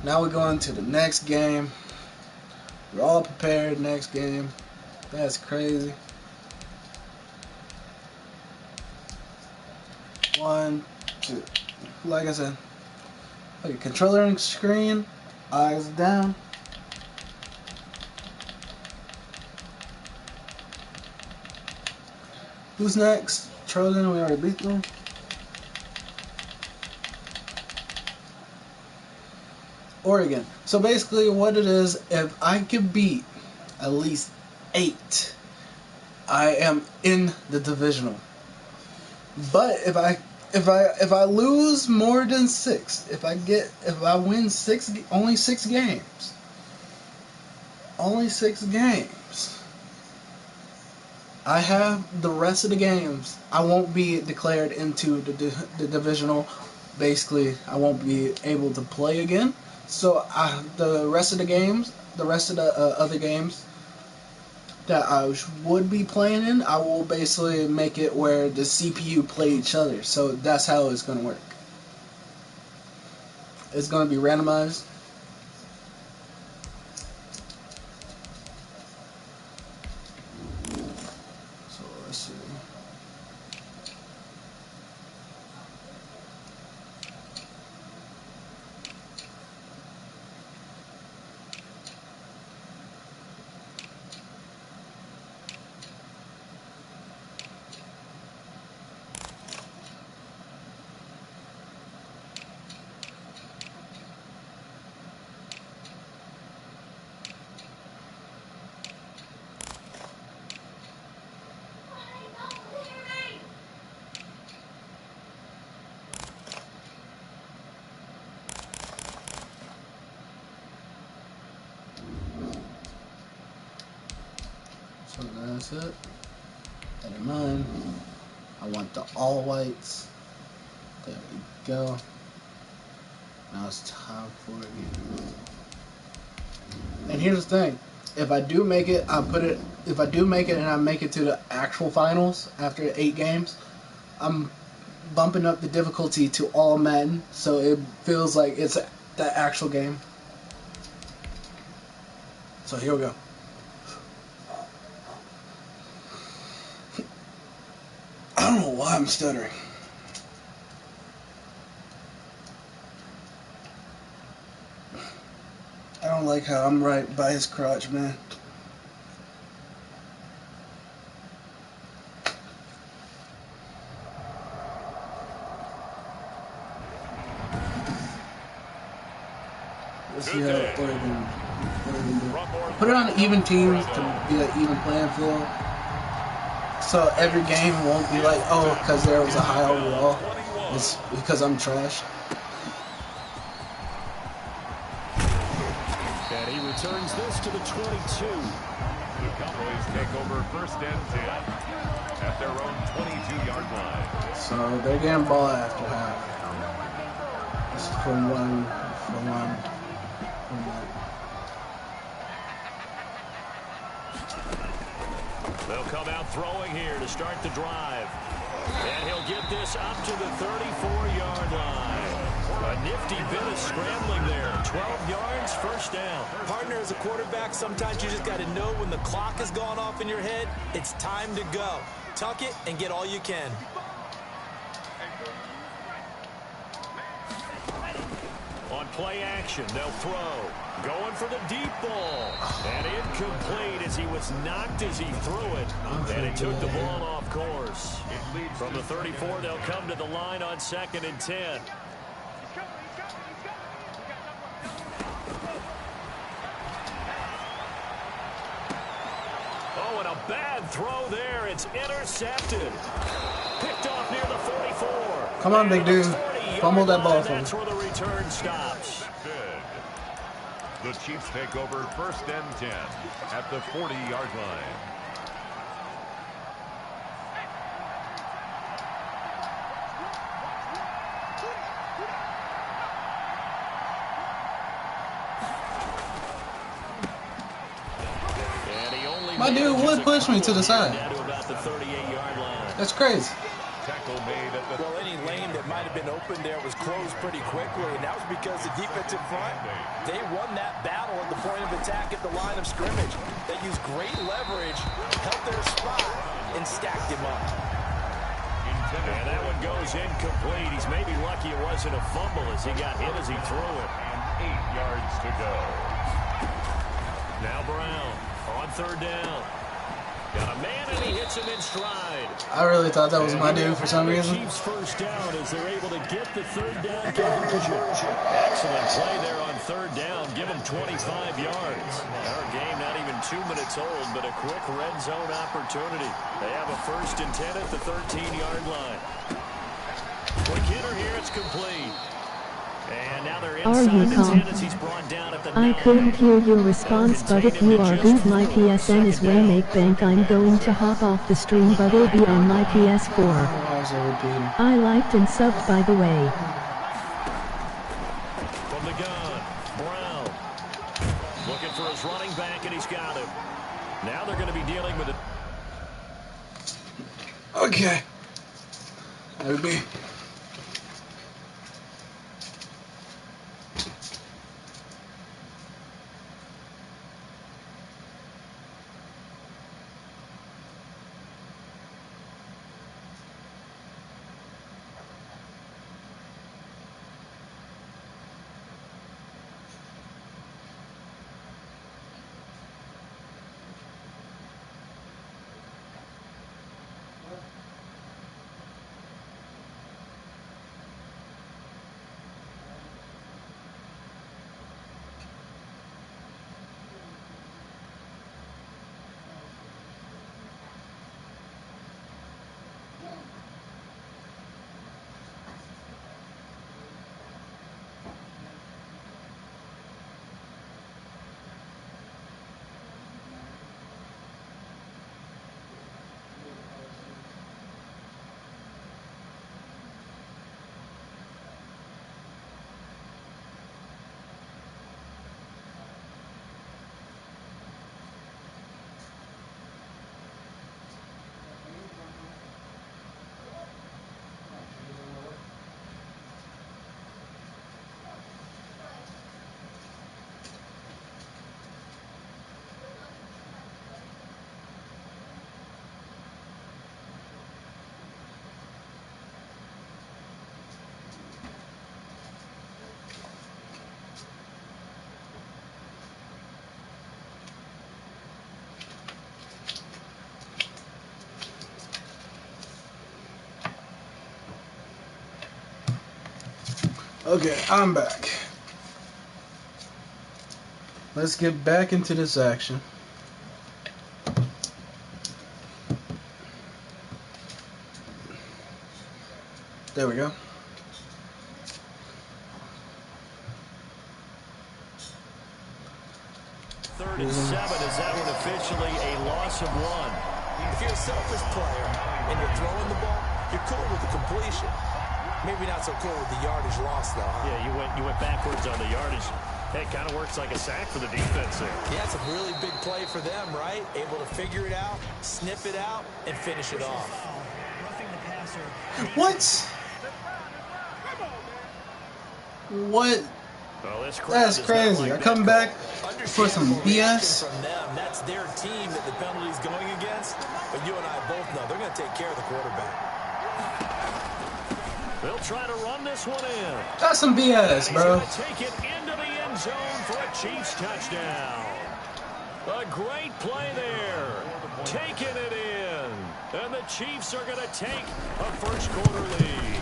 Now we're going to the next game. We're all prepared next game. That's crazy. 1, 2. Like I said, okay, controller and screen, eyes down. Who's next? Trojan, we already beat them. Oregon. So basically what it is, if I could beat at least 8, I am in the divisional. But if I lose more than 6, if I win only 6 games. Only 6 games. I have the rest of the games. I won't be declared into the divisional. Basically, I won't be able to play again. So the rest of the games, the rest of the other games that I would be playing in, I will basically make it where the CPU play each other. So that's how it's going to work. It's going to be randomized. So let's see. So that's it. And in mine, I want the all whites. There we go. Now it's time for it. And here's the thing: if I do make it, if I do make it and I make it to the actual finals after 8 games, I'm bumping up the difficulty to all Madden, so it feels like it's the actual game. So here we go. I don't know why I'm stuttering. I don't like how I'm right by his crotch, man. Let's see how Oregon do. Put it on even teams to be an even playing field. So every game won't be like, oh, because there was a high overall. It's because I'm trash. And he returns this to the 22. The Cowboys take over first and 10 at their own 22-yard line. So they're getting ball after half. It's from one. They'll come out throwing here to start the drive. And he'll get this up to the 34-yard line. A nifty bit of scrambling there. 12 yards, first down. Partner, as a quarterback, sometimes you just got to know when the clock has gone off in your head, it's time to go. Tuck it and get all you can. On play action, they'll throw. Going for the deep ball. And incomplete as he was knocked as he threw it. And he took the ball off course. From the 34, they'll come to the line on 2nd and 10. Oh, and a bad throw there. It's intercepted. Picked off near the 44. Come on, big dude. Fumble that ball for me. That's where the return stops. The Chiefs take over first and 10 at the 40-yard line. My dude would push me to the side. That's crazy. Tackle made at the Well, any lane that might have been open there was closed pretty quickly, and that was because the defensive front, they won that battle at the point of attack at the line of scrimmage. They used great leverage, held their spot, and stacked him up. And that one goes incomplete. He's maybe lucky it wasn't a fumble as he got hit as he threw it. and 8 yards to go. Now Brown on 3rd down. Got a man and he hits him in stride. I really thought that was my dude for some reason. Chiefs first down as they're able to get the 3rd down conversion. Excellent play there on 3rd down. Give them 25 yards. Our game not even 2 minutes old, but a quick red zone opportunity. They have a 1st and 10 at the 13-yard line. Quick hitter here, it's complete. And now they're Are you inside the calm? 10 as he's brought down at the I 9. couldn't hear your response, but if you are good, my PSN is way make bank. I'm going to hop off the stream, but it'll be on my PS4. I liked and subbed, by the way. From the gun, Brown looking for his running back, and he's got him. Now they're going to be dealing with it. Okay. Maybe. Okay, I'm back. Let's get back into this action. There we go. 3rd and 7 is that one officially a loss of 1. If you're a selfish player and you're throwing the ball, you're cool with the completion. Maybe not so cool with the yardage loss, though. Huh? Yeah, you went backwards on the yardage. Hey, it kind of works like a sack for the defense there. Yeah, it's a really big play for them, right? Able to figure it out, snip it out, and finish it off. What? What? Well, That's crazy. I come back for some BS. From them. That's their team that the penalty's going against. But you and I both know they're going to take care of the quarterback. They'll try to run this one in. That's some BS, bro. He's going to take it into the end zone for a Chiefs touchdown. A great play there. Taking it in. And the Chiefs are going to take a first quarter lead.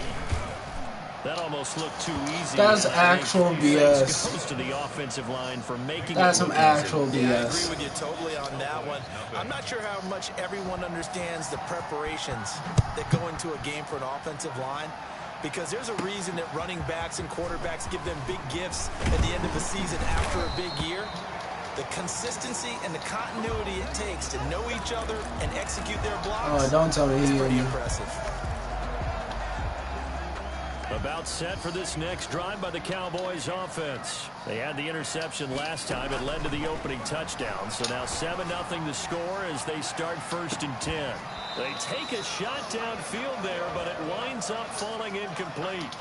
That almost looked too easy. That's actual BS. Goes to the offensive line for making That's it some actual Yeah, I BS. agree with you totally on that one. I'm not sure how much everyone understands the preparations that go into a game for an offensive line, because there's a reason that running backs and quarterbacks give them big gifts at the end of the season after a big year. The consistency and the continuity it takes to know each other and execute their blocks. Oh, don't tell me is he pretty didn't. impressive. About set for this next drive by the Cowboys offense. They had the interception last time. It led to the opening touchdown. So now 7-0 the score as they start 1st and 10. They take a shot downfield there, but it winds up falling incomplete.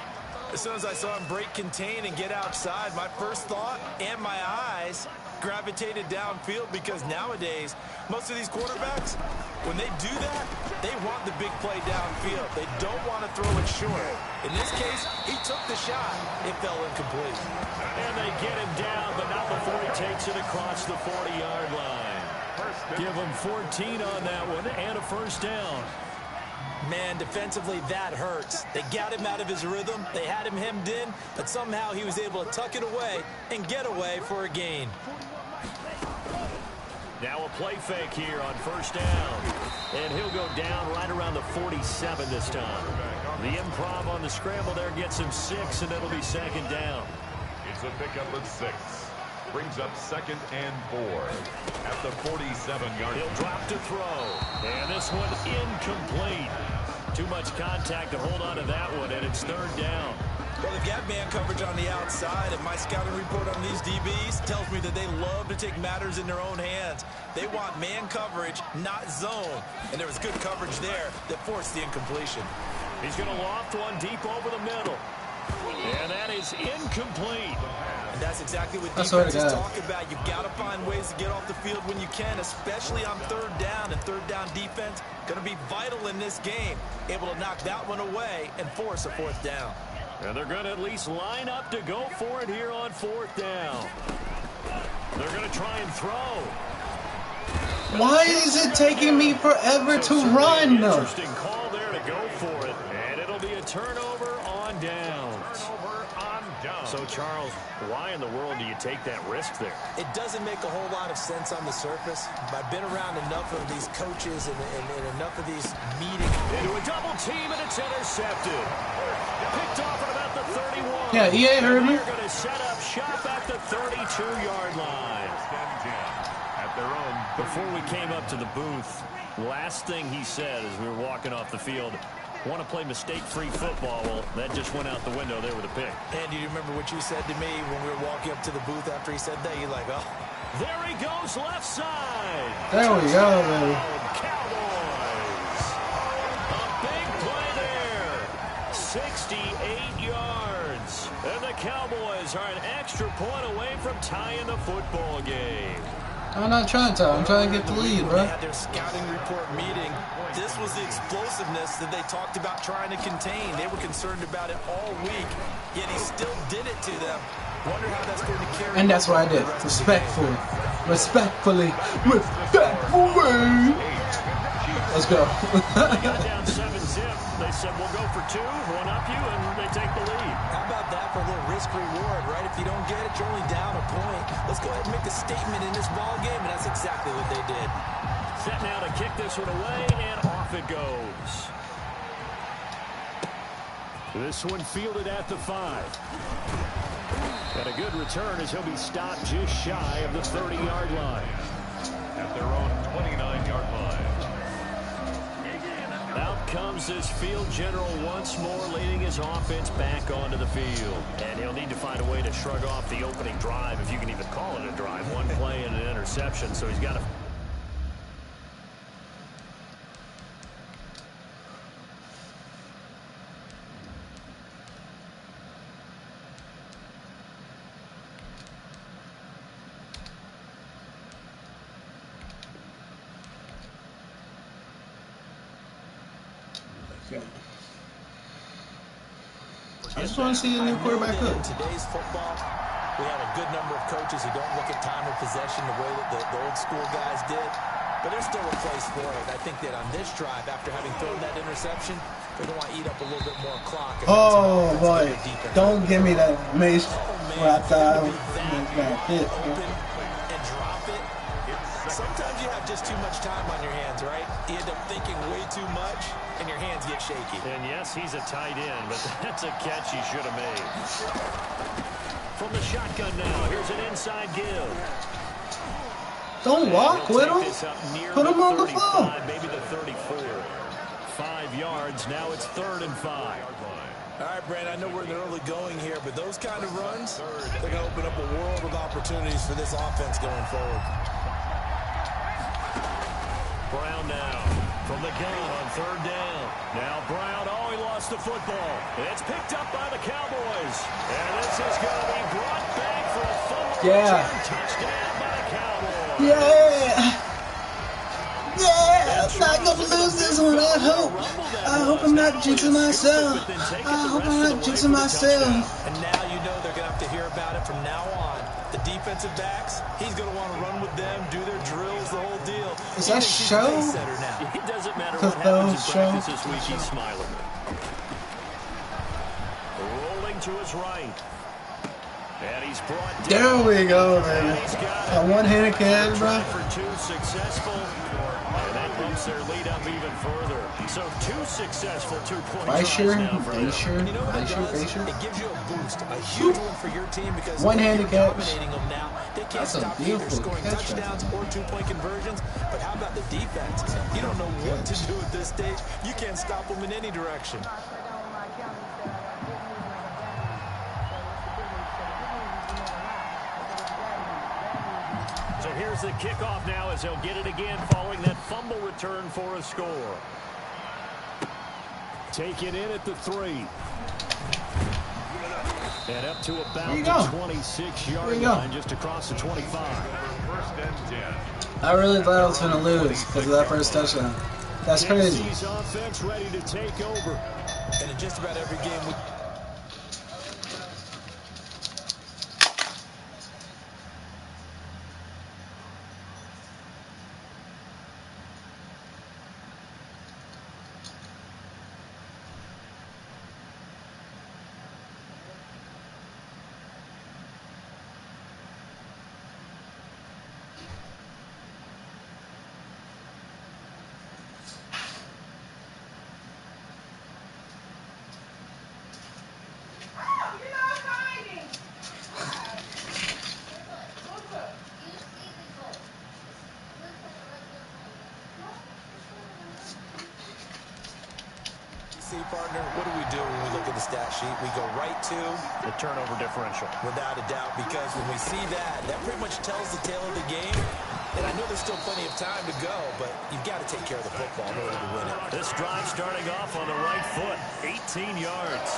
As soon as I saw him break contain and get outside, my first thought and my eyes gravitated downfield, because nowadays, most of these quarterbacks, when they do that, they want the big play downfield. They don't want to throw it short. In this case, he took the shot. It fell incomplete. And they get him down, but not before he takes it across the 40-yard line. Give him 14 on that one and a first down. Man, defensively, that hurts. They got him out of his rhythm. They had him hemmed in, but somehow he was able to tuck it away and get away for a gain. Now a play fake here on first down. And he'll go down right around the 47 this time. The improv on the scramble there gets him 6, and it'll be 2nd down. It's a pickup of 6. Brings up 2nd and 4 at the 47-yard line. He'll drop to throw. And this one incomplete. Too much contact to hold on to that one, and it's 3rd down. Well, they've got man coverage on the outside, and my scouting report on these DBs tells me that they love to take matters in their own hands. They want man coverage, not zone. And there was good coverage there that forced the incompletion. He's going to loft one deep over the middle. And that is incomplete. And that's exactly what defenses talk about. You've got to find ways to get off the field when you can, especially on 3rd down. And 3rd down defense going to be vital in this game. Able to knock that one away and force a 4th down. And they're going to at least line up to go for it here on 4th down. They're going to try and throw. Why is it taking me forever to run? Interesting call there to go for it. And it'll be a turnover on downs. So, Charles, why in the world do you take that risk there? It doesn't make a whole lot of sense on the surface. I've been around enough of these coaches and enough of these meetings. Into a double team, and it's intercepted. Picked off at about the 31. Yeah, EA heard me. They're going to set up shop at the 32-yard line. At their own. Before we came up to the booth, last thing he said as we were walking off the field, want to play mistake-free football. Well, that just went out the window there with a pick. And do you remember what you said to me when we were walking up to the booth after he said that? You're like, oh. There he goes, left side. There we go, baby. Cowboys. A big play there. 68 yards. And the Cowboys are an extra point away from tying the football game. I'm not trying to. I'm trying to get the lead, bro. They had their scouting report meeting. This was the explosiveness that they talked about trying to contain. They were concerned about it all week, yet he still did it to them. Wonder how that's going to carry. And that's what I did. Respectfully. Respectfully. Respectfully. Let's go. They got down 7-zip. They said, we'll go for 2, one up you, and they take the lead. How about that for a little risk-reward, right? If you don't get it, you're only down a point. Let's go ahead and make a statement in this ball game, and that's exactly what they did. Set now to kick this one away, and off it goes. This one fielded at the 5. Got to a good return as he'll be stopped just shy of the 30-yard line. At their own 29-yard line. Out comes this field general once more, leading his offense back onto the field. And he'll need to find a way to shrug off the opening drive, if you can even call it a drive. One play and an interception, so he's got to... I just want to see a new quarterback cook. In today's football, we have a good number of coaches who don't look at time of possession the way that the old school guys did. But there's still a place for it. I think that on this drive, after having thrown that interception, they're going to want to eat up a little bit more clock. Oh, boy. Don't give me that mace where I thought I was going to hit. And drop it. Sometimes you have just too much time on your hands, right? You end up thinking way too much, and your hands get shaky. And yes, he's a tight end, but that's a catch he should have made. From the shotgun now, here's an inside give. Don't walk with him. Put him on the floor. Maybe the 34. 5 yards. Now it's 3rd and 5. All right, Brandon, I know we're in the early going here, but those kind of runs, they're going to open up a world of opportunities for this offense going forward. Brown now from the gun on 3rd down. Now Brown, he lost the football. It's picked up by the Cowboys. And this is going to be brought back for a fumble return touchdown by the Cowboys. I'm not going to lose this one, I hope. I hope I'm not jinxing myself. And now you know they're going to have to hear about it from now on. The defensive backs, he's going to want to run with them, do their drills, the whole deal. Is that show? It doesn't matter what happens in practice this week, he's smiling. Rolling to his right. And he's brought down. There we go, baby. A one-handed catch, bro. For 2 successful. And that bumps their lead up even further. So 2 successful 2-point drives now for them. You know what it does? It gives you a boost, a huge one for your team because one-handed catch. Dominating them now. They can't stop either scoring touchdowns or 2-point conversions. But how about the defense? You don't know what to do at this stage. You can't stop them in any direction. So here's the kickoff now as he'll get it again following that fumble return for a score. Taken in at the 3. And up to about the 26-yard line, just across the 25. I really thought I was going to lose because of that first touchdown. That's crazy. Tennessee's offense ready to take over. And in just about every game we... Partner, what do we do when we look at the stat sheet? We go right to the turnover differential. Without a doubt, because when we see that, that pretty much tells the tale of the game. And I know there's still plenty of time to go, but you've got to take care of the football in order to win it. This drive starting off on the right foot, 18 yards.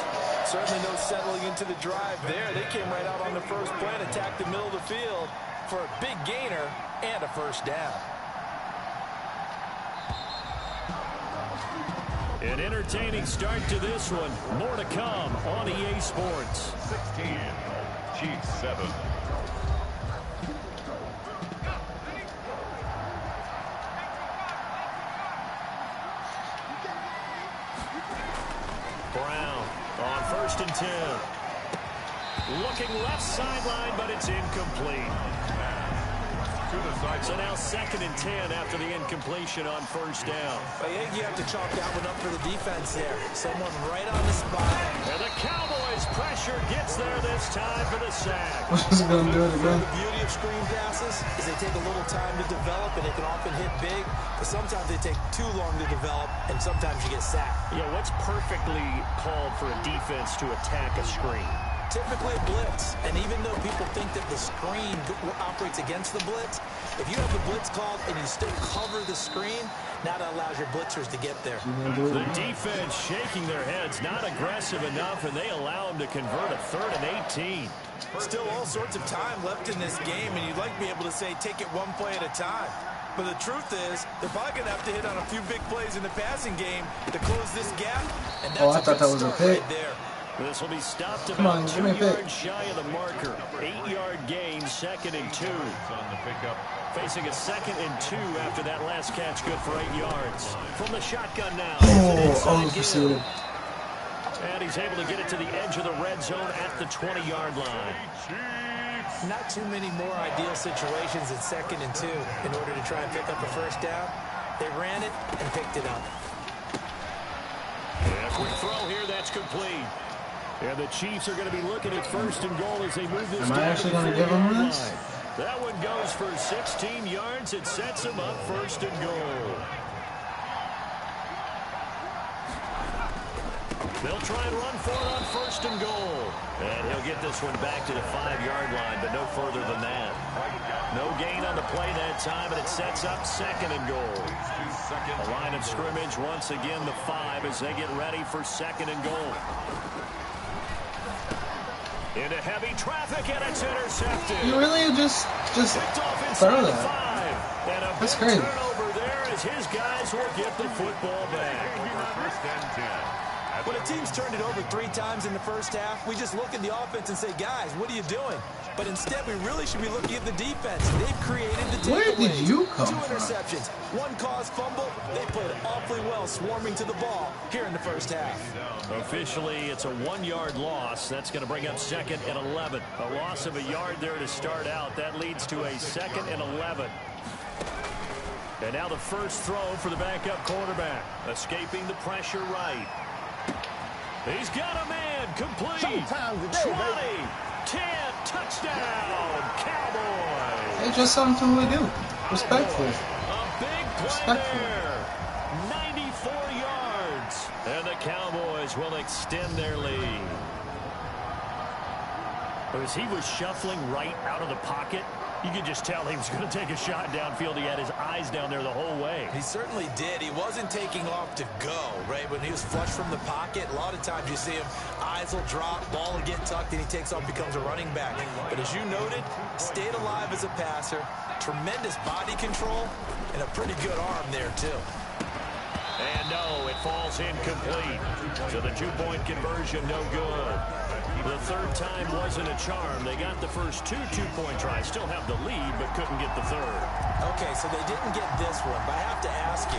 Certainly no settling into the drive there. They came right out on the first play and attacked the middle of the field for a big gainer and a first down. An entertaining start to this one. More to come on EA Sports. 16, Chiefs 7. Brown on 1st and 10. Looking left sideline, but it's incomplete. to the side. So now 2nd and 10 after the incompletion on 1st down. I think you have to chalk that one up for the defense there. Someone right on the spot. And the Cowboys pressure gets there this time for the sack. What's he gonna do it again? The beauty of screen passes is they take a little time to develop, and they can often hit big, but sometimes they take too long to develop, and sometimes you get sacked. Yeah, what's perfectly called for a defense to attack a screen? Typically a blitz, and even though people think that the screen operates against the blitz, if you have the blitz called and you still cover the screen, now that allows your blitzers to get there. The defense shaking their heads, not aggressive enough, and they allow them to convert a 3rd and 18. Still all sorts of time left in this game, and you'd like to be able to say take it one play at a time. But the truth is, they're probably going to have to hit on a few big plays in the passing game to close this gap. And that's I thought that was a pick. right there. This will be stopped Come on, about give me 2 a pick. yards shy of the marker. 8-yard gain, 2nd and 2. On the pickup. Facing a 2nd and 2 after that last catch, good for 8 yards. From the shotgun now. Pursued. And he's able to get it to the edge of the red zone at the 20-yard line. Not too many more ideal situations at 2nd and 2 in order to try and pick up a 1st down. They ran it and picked it up. Yeah, quick throw here, that's complete. And the Chiefs are going to be looking at 1st and goal as they move this. Am I actually going to give them this? That one goes for 16 yards. It sets them up 1st and goal. They'll try and run for it on 1st and goal. And he'll get this one back to the 5-yard line, but no further than that. No gain on the play that time, and it sets up 2nd and goal. The line of scrimmage, once again, the 5 as they get ready for 2nd and goal. Into heavy traffic, and it's intercepted. You really just throw that? That's crazy. Turnover there as his guys will get the football back. First and 10. When a team's turned it over 3 times in the 1st half, we just look at the offense and say, guys, what are you doing? But instead, we really should be looking at the defense. They've created the takeaways. Where did you come 2 from? interceptions, 1 caused fumble. They played awfully well swarming to the ball here in the 1st half. Officially, it's a 1-yard loss. That's going to bring up 2nd and 11. A loss of a yard there to start out. That leads to a 2nd and 11. And now the first throw for the backup quarterback. Escaping the pressure right. He's got a man. Complete. 20, 10, touchdown, Cowboys. It's just something we do. Respectfully. A big play there. 94 yards. And the Cowboys will extend their lead. As he was shuffling right out of the pocket, you could just tell he was going to take a shot downfield. He had his eyes down there the whole way. He certainly did. He wasn't taking off to go, right? When he was flush from the pocket, a lot of times you see him, eyes will drop, ball will get tucked, and he takes off, becomes a running back. But as you noted, stayed alive as a passer, tremendous body control, and a pretty good arm there, too. And no, it falls incomplete. So the 2-point conversion, no good. The 3rd time wasn't a charm. They got the first 2 two-point tries. Still have the lead, but couldn't get the 3rd. Okay, so they didn't get this one, but I have to ask you,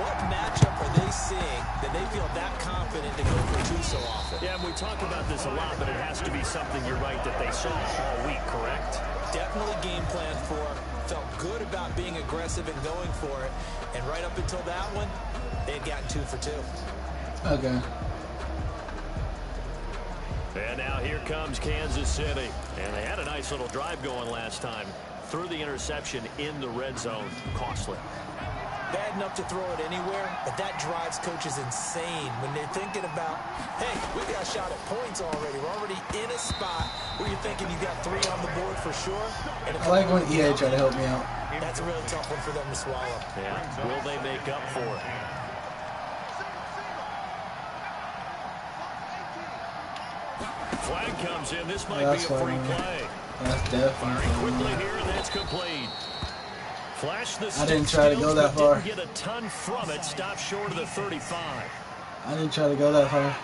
what matchup are they seeing that they feel that confident to go for 2 so often? Yeah, and we talk about this a lot, but it has to be something, you're right, that they saw all week, correct? Definitely game plan for, felt good about being aggressive and going for it, and right up until that one, they had gotten 2 for 2. Okay. And now here comes Kansas City. And they had a nice little drive going last time. Threw the interception in the red zone. Costly. Bad enough to throw it anywhere, but that drives coaches insane when they're thinking about, hey, we got a shot at points already. We're already in a spot where you're thinking you got 3 on the board for sure. And I like when EA try to help me out. That's a really tough one for them to swallow. Yeah. Will they make up for it? Flag comes in. This might be a free play. That's definitely. Firing quickly here, and that's complete. Flash the I didn't try to go that far. Didn't get a ton from it. Stopped short of the 35. I didn't try to go that far.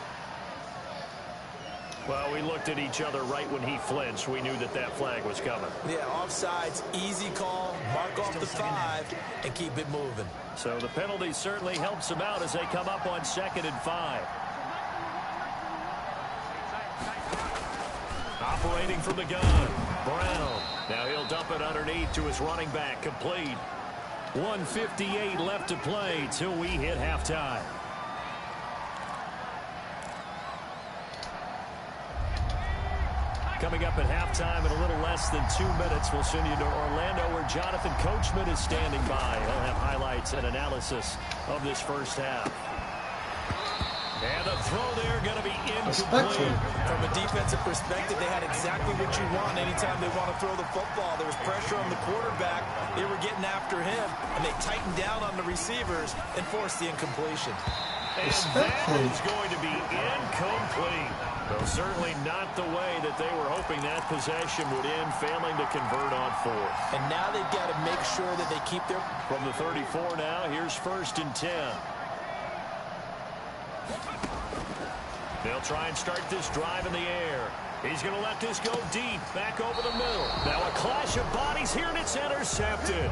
Well, we looked at each other right when he flinched. We knew that that flag was coming. Yeah, offsides, easy call, mark off the 5, and keep it moving. So the penalty certainly helps him out as they come up on 2nd and 5. Operating from the gun, Brown. Now he'll dump it underneath to his running back, complete. 1:58 left to play till we hit halftime. Coming up at halftime in a little less than 2 minutes, we'll send you to Orlando where Jonathan Coachman is standing by. He'll have highlights and analysis of this first half. And the throw there going to be incomplete. From a defensive perspective, they had exactly what you want anytime they want to throw the football. There was pressure on the quarterback. They were getting after him, and they tightened down on the receivers and forced the incompletion. And that is going to be incomplete. Though certainly not the way that they were hoping that possession would end, failing to convert on fourth. And now they've got to make sure that they keep their... From the 34 now, here's 1st and 10. They'll try and start this drive in the air. He's going to let this go deep, back over the middle. Now a clash of bodies here, and it's intercepted.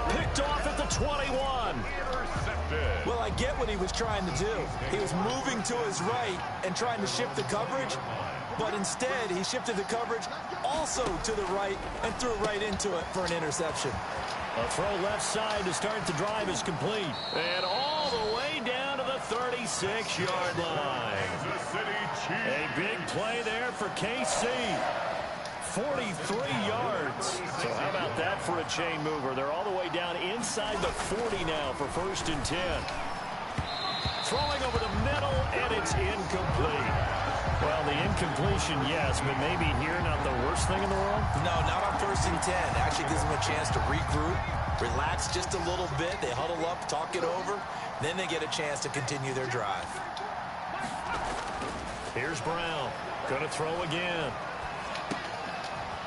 Picked off at the 21. Well, I get what he was trying to do. He was moving to his right and trying to shift the coverage, but instead he shifted the coverage also to the right and threw right into it for an interception. A throw left side to start the drive is complete. And all the way down to the 36-yard line. A big play there for KC. 43 yards. So how about that for a chain mover? They're all the way down inside the 40 now for 1st and 10. Throwing over the middle, and it's incomplete. Well, the incompletion, yes, but maybe here not the worst thing in the world? No, not on 1st and 10. Actually gives them a chance to regroup, relax just a little bit. They huddle up, talk it over. Then they get a chance to continue their drive. Here's Brown. Going to throw again.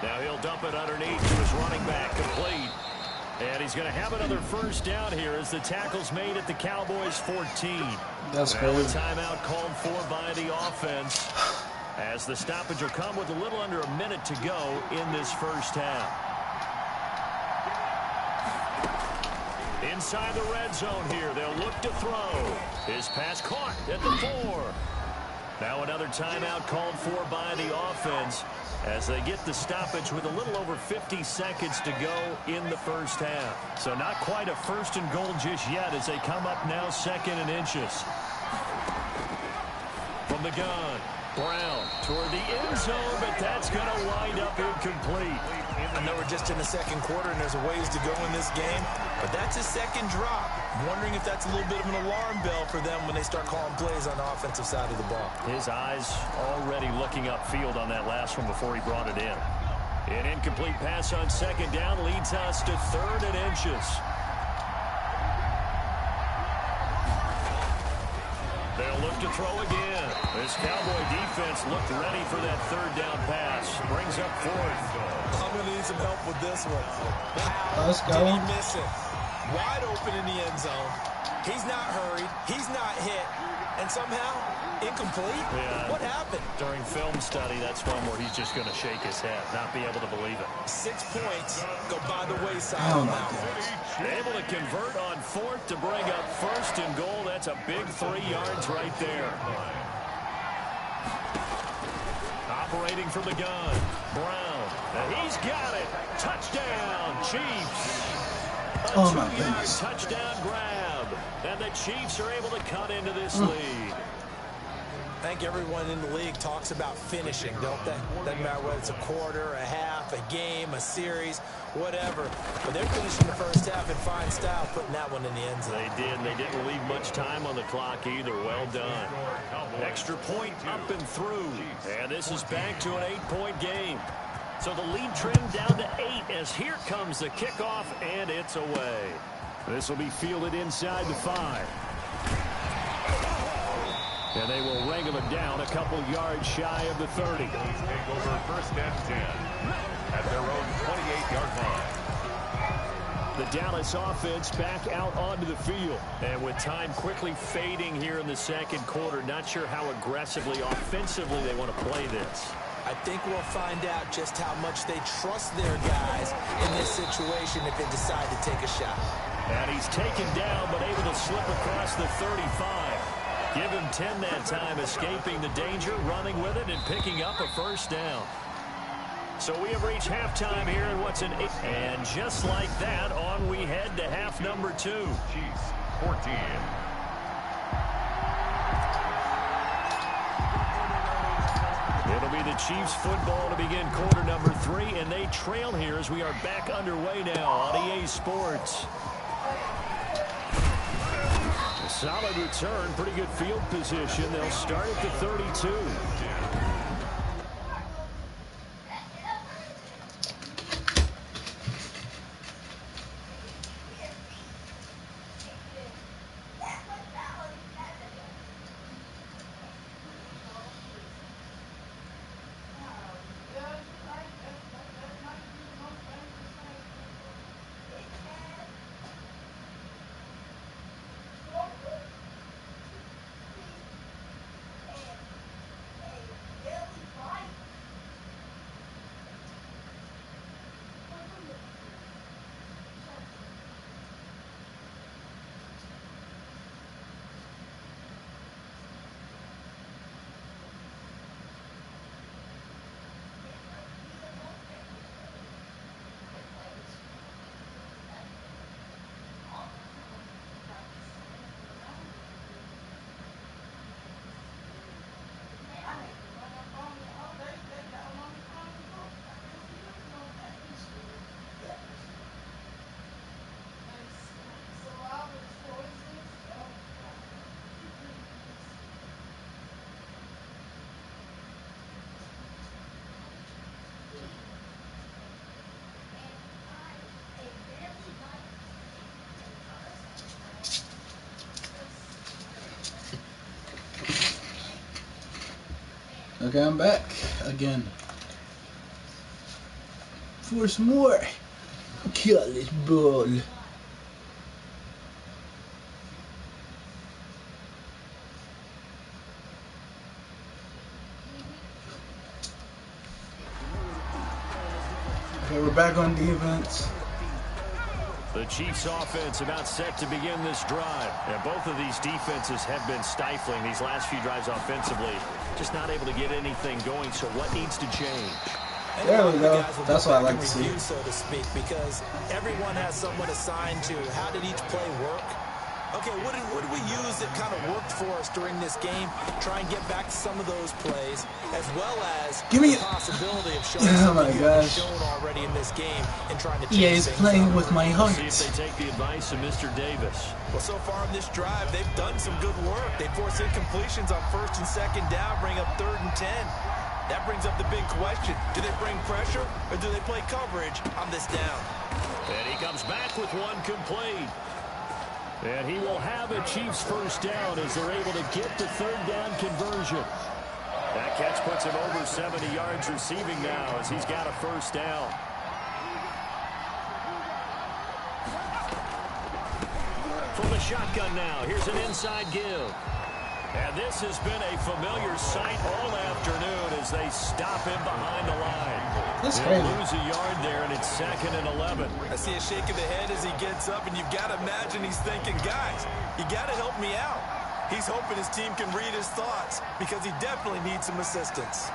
Now he'll dump it underneath to his running back, complete. And he's going to have another 1st down here as the tackle's made at the Cowboys' 14. That's good. good. Timeout called for by the offense as the stoppage will come with a little under a minute to go in this first half. Inside the red zone here, they'll look to throw. His pass caught at the 4. Now another timeout called for by the offense as they get the stoppage with a little over 50 seconds to go in the first half. So not quite a 1st and goal just yet as they come up now 2nd and inches. From the gun, Brown toward the end zone, but that's going to wind up incomplete. I know we're just in the 2nd quarter and there's a ways to go in this game, but that's his 2nd drop. I'm wondering if that's a little bit of an alarm bell for them when they start calling plays on the offensive side of the ball. His eyes already looking upfield on that last one before he brought it in. An incomplete pass on 2nd down leads us to 3rd and inches. They'll look to throw again. This Cowboy defense looked ready for that 3rd down pass. Brings up 4th. I'm going to need some help with this one. How Let's go. did he miss it? Wide open in the end zone. He's not hurried. He's not hit. And somehow, incomplete? Yeah. What happened? During film study, that's one where he's just going to shake his head, not be able to believe it. 6 points go by the wayside Oh on my that one. Able to convert on 4th to bring up 1st and goal. That's a big 3 yards right there. Operating from the gun, Brown. Now he's got it. Touchdown, Chiefs. A Oh my 2-yard goodness. touchdown grab. And the Chiefs are able to cut into this lead. I think everyone in the league talks about finishing, don't they? Doesn't matter whether it's a quarter, a half, a game, a series, whatever. But they're finishing the first half in fine style, putting that one in the end zone. They did. They didn't leave much time on the clock either. Well done. Extra point up and through. And this is back to an 8-point game. So the lead trimmed down to 8 as here comes the kickoff, and it's away. This will be fielded inside the 5. And they will wrangle it down a couple yards shy of the 30. Take over 1st and 10 at their own 28-yard line. The Dallas offense back out onto the field. And with time quickly fading here in the 2nd quarter, not sure how aggressively, offensively they want to play this. I think we'll find out just how much they trust their guys in this situation if they decide to take a shot. And he's taken down, but able to slip across the 35. Give him 10 that time, escaping the danger, running with it, and picking up a first down. So we have reached halftime here in what's an 8. And just like that, on we head to half number 2. Chiefs 14. It'll be the Chiefs football to begin quarter number 3, and they trail here as we are back underway now on EA Sports. A solid return, pretty good field position. They'll start at the 32. Okay, I'm back again for some more college ball. Okay, we're back on defense. The Chiefs offense about set to begin this drive. And both of these defenses have been stifling these last few drives offensively. Just not able to get anything going. So what needs to change? There we go. That's what I like to see. So to speak, because everyone has someone assigned to how did each play work. Okay, what did we use that kind of worked for us during this game? Try and get back to some of those plays, as well as the possibility of showing something you've shown already in this game and trying to change EA is playing with my heart. See if they take the advice of Mr. Davis. Well, so far in this drive, they've done some good work. They force incompletions on 1st and 2nd down, bring up 3rd and 10. That brings up the big question. Do they bring pressure, or do they play coverage on this down? And he comes back with one complete. And he will have a Chiefs first down as they're able to get the 3rd down conversion. That catch puts him over 70 yards receiving now as he's got a first down. From the shotgun now, here's an inside give. And this has been a familiar sight all afternoon as they stop him behind the line. They'll lose a yard there, and it's 2nd and 11. I see a shake of the head as he gets up, and you've got to imagine he's thinking, guys, you got to help me out. He's hoping his team can read his thoughts because he definitely needs some assistance.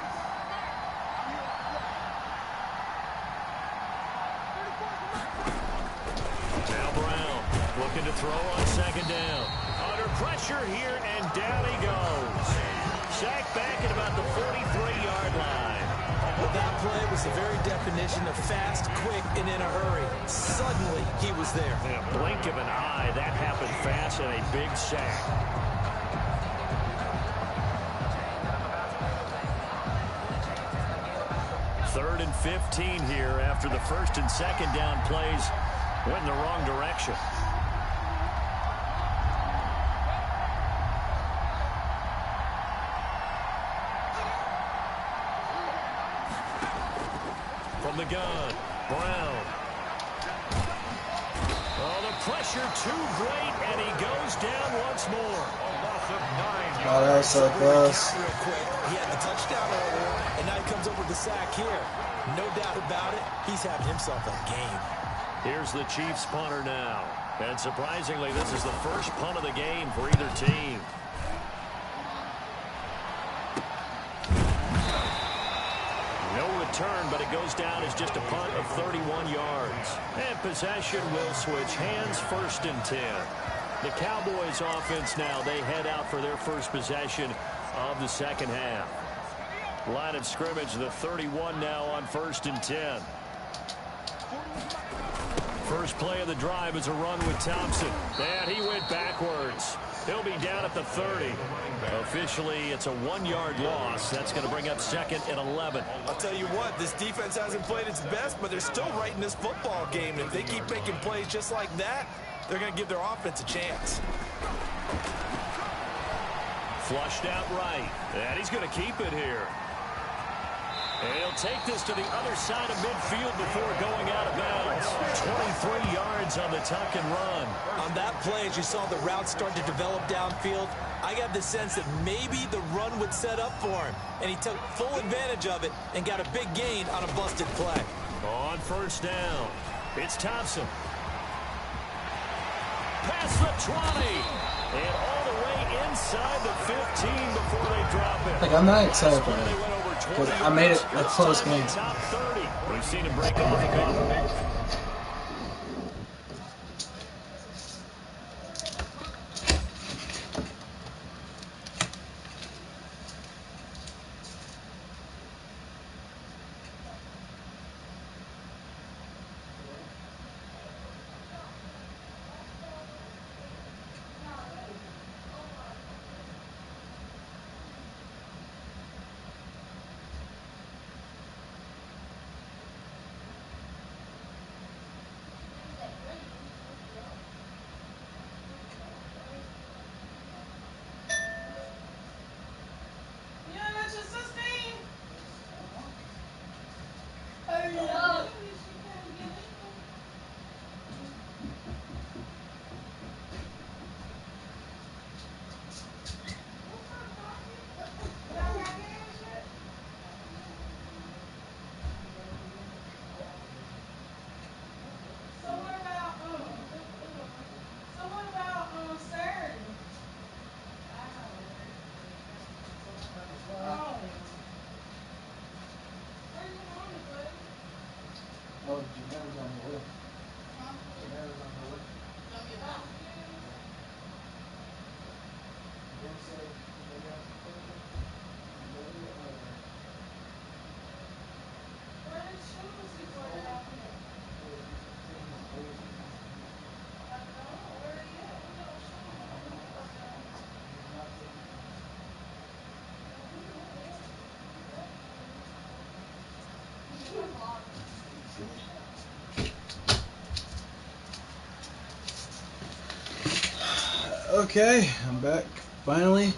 Now Brown looking to throw on 2nd down. Under pressure here, and down he goes. Sacked back at about the 43-yard line. Well, that play was the very definition of fast, quick, and in a hurry. Suddenly, he was there. In a blink of an eye, that happened fast, and a big sack. Third and 15 here after the 1st and 2nd down plays went in the wrong direction. From the gun, Brown. Oh, the pressure too great, and he goes down once more. A loss of 9 yards. Oh, that was so close. Real quick. He had the touchdown earlier, and now he comes over with the sack here. No doubt about it, he's having himself a game. Here's the Chiefs punter now. And surprisingly, this is the first punt of the game for either team. return, but it goes down as just a punt of 31 yards. And possession will switch hands, 1st and 10. The Cowboys offense now, they head out for their first possession of the second half. Line of scrimmage, the 31 now on 1st and 10. First play of the drive is a run with Thompson. And he went backwards. He'll be down at the 30. Officially, it's a 1-yard loss. That's going to bring up 2nd and 11. I'll tell you what, this defense hasn't played its best, but they're still right in this football game. And if they keep making plays just like that, they're going to give their offense a chance. Flushed out right. And he's going to keep it here. And he'll take this to the other side of midfield before going out of bounds. 23 yards on the tuck and run. On that play, as you saw the route start to develop downfield, I got the sense that maybe the run would set up for him. And he took full advantage of it and got a big gain on a busted play. On 1st down, it's Thompson. Past the 20. And all the way inside the 15 before they drop it. Like, I'm not excited for that. Because I made it a close game. Top 30. We've seen him break off a bit. Okay, I'm back finally.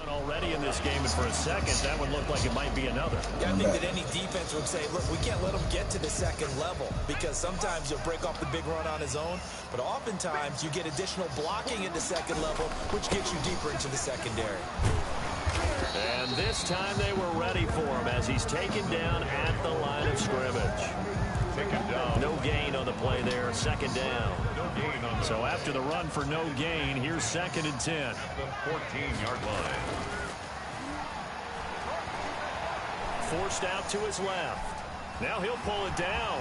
Already in this game, and for a second, that would look like it might be another. I think that any defense would say, look, we can't let him get to the second level, because sometimes he'll break off the big run on his own, but oftentimes you get additional blocking at the second level, which gets you deeper into the secondary. And this time they were ready for him as he's taken down at the line of scrimmage. Taken down. No gain on the play there, 2nd down. No gain on the So after the run for no gain, here's 2nd and 10. at the 14-yard line. Forced out to his left. Now he'll pull it down.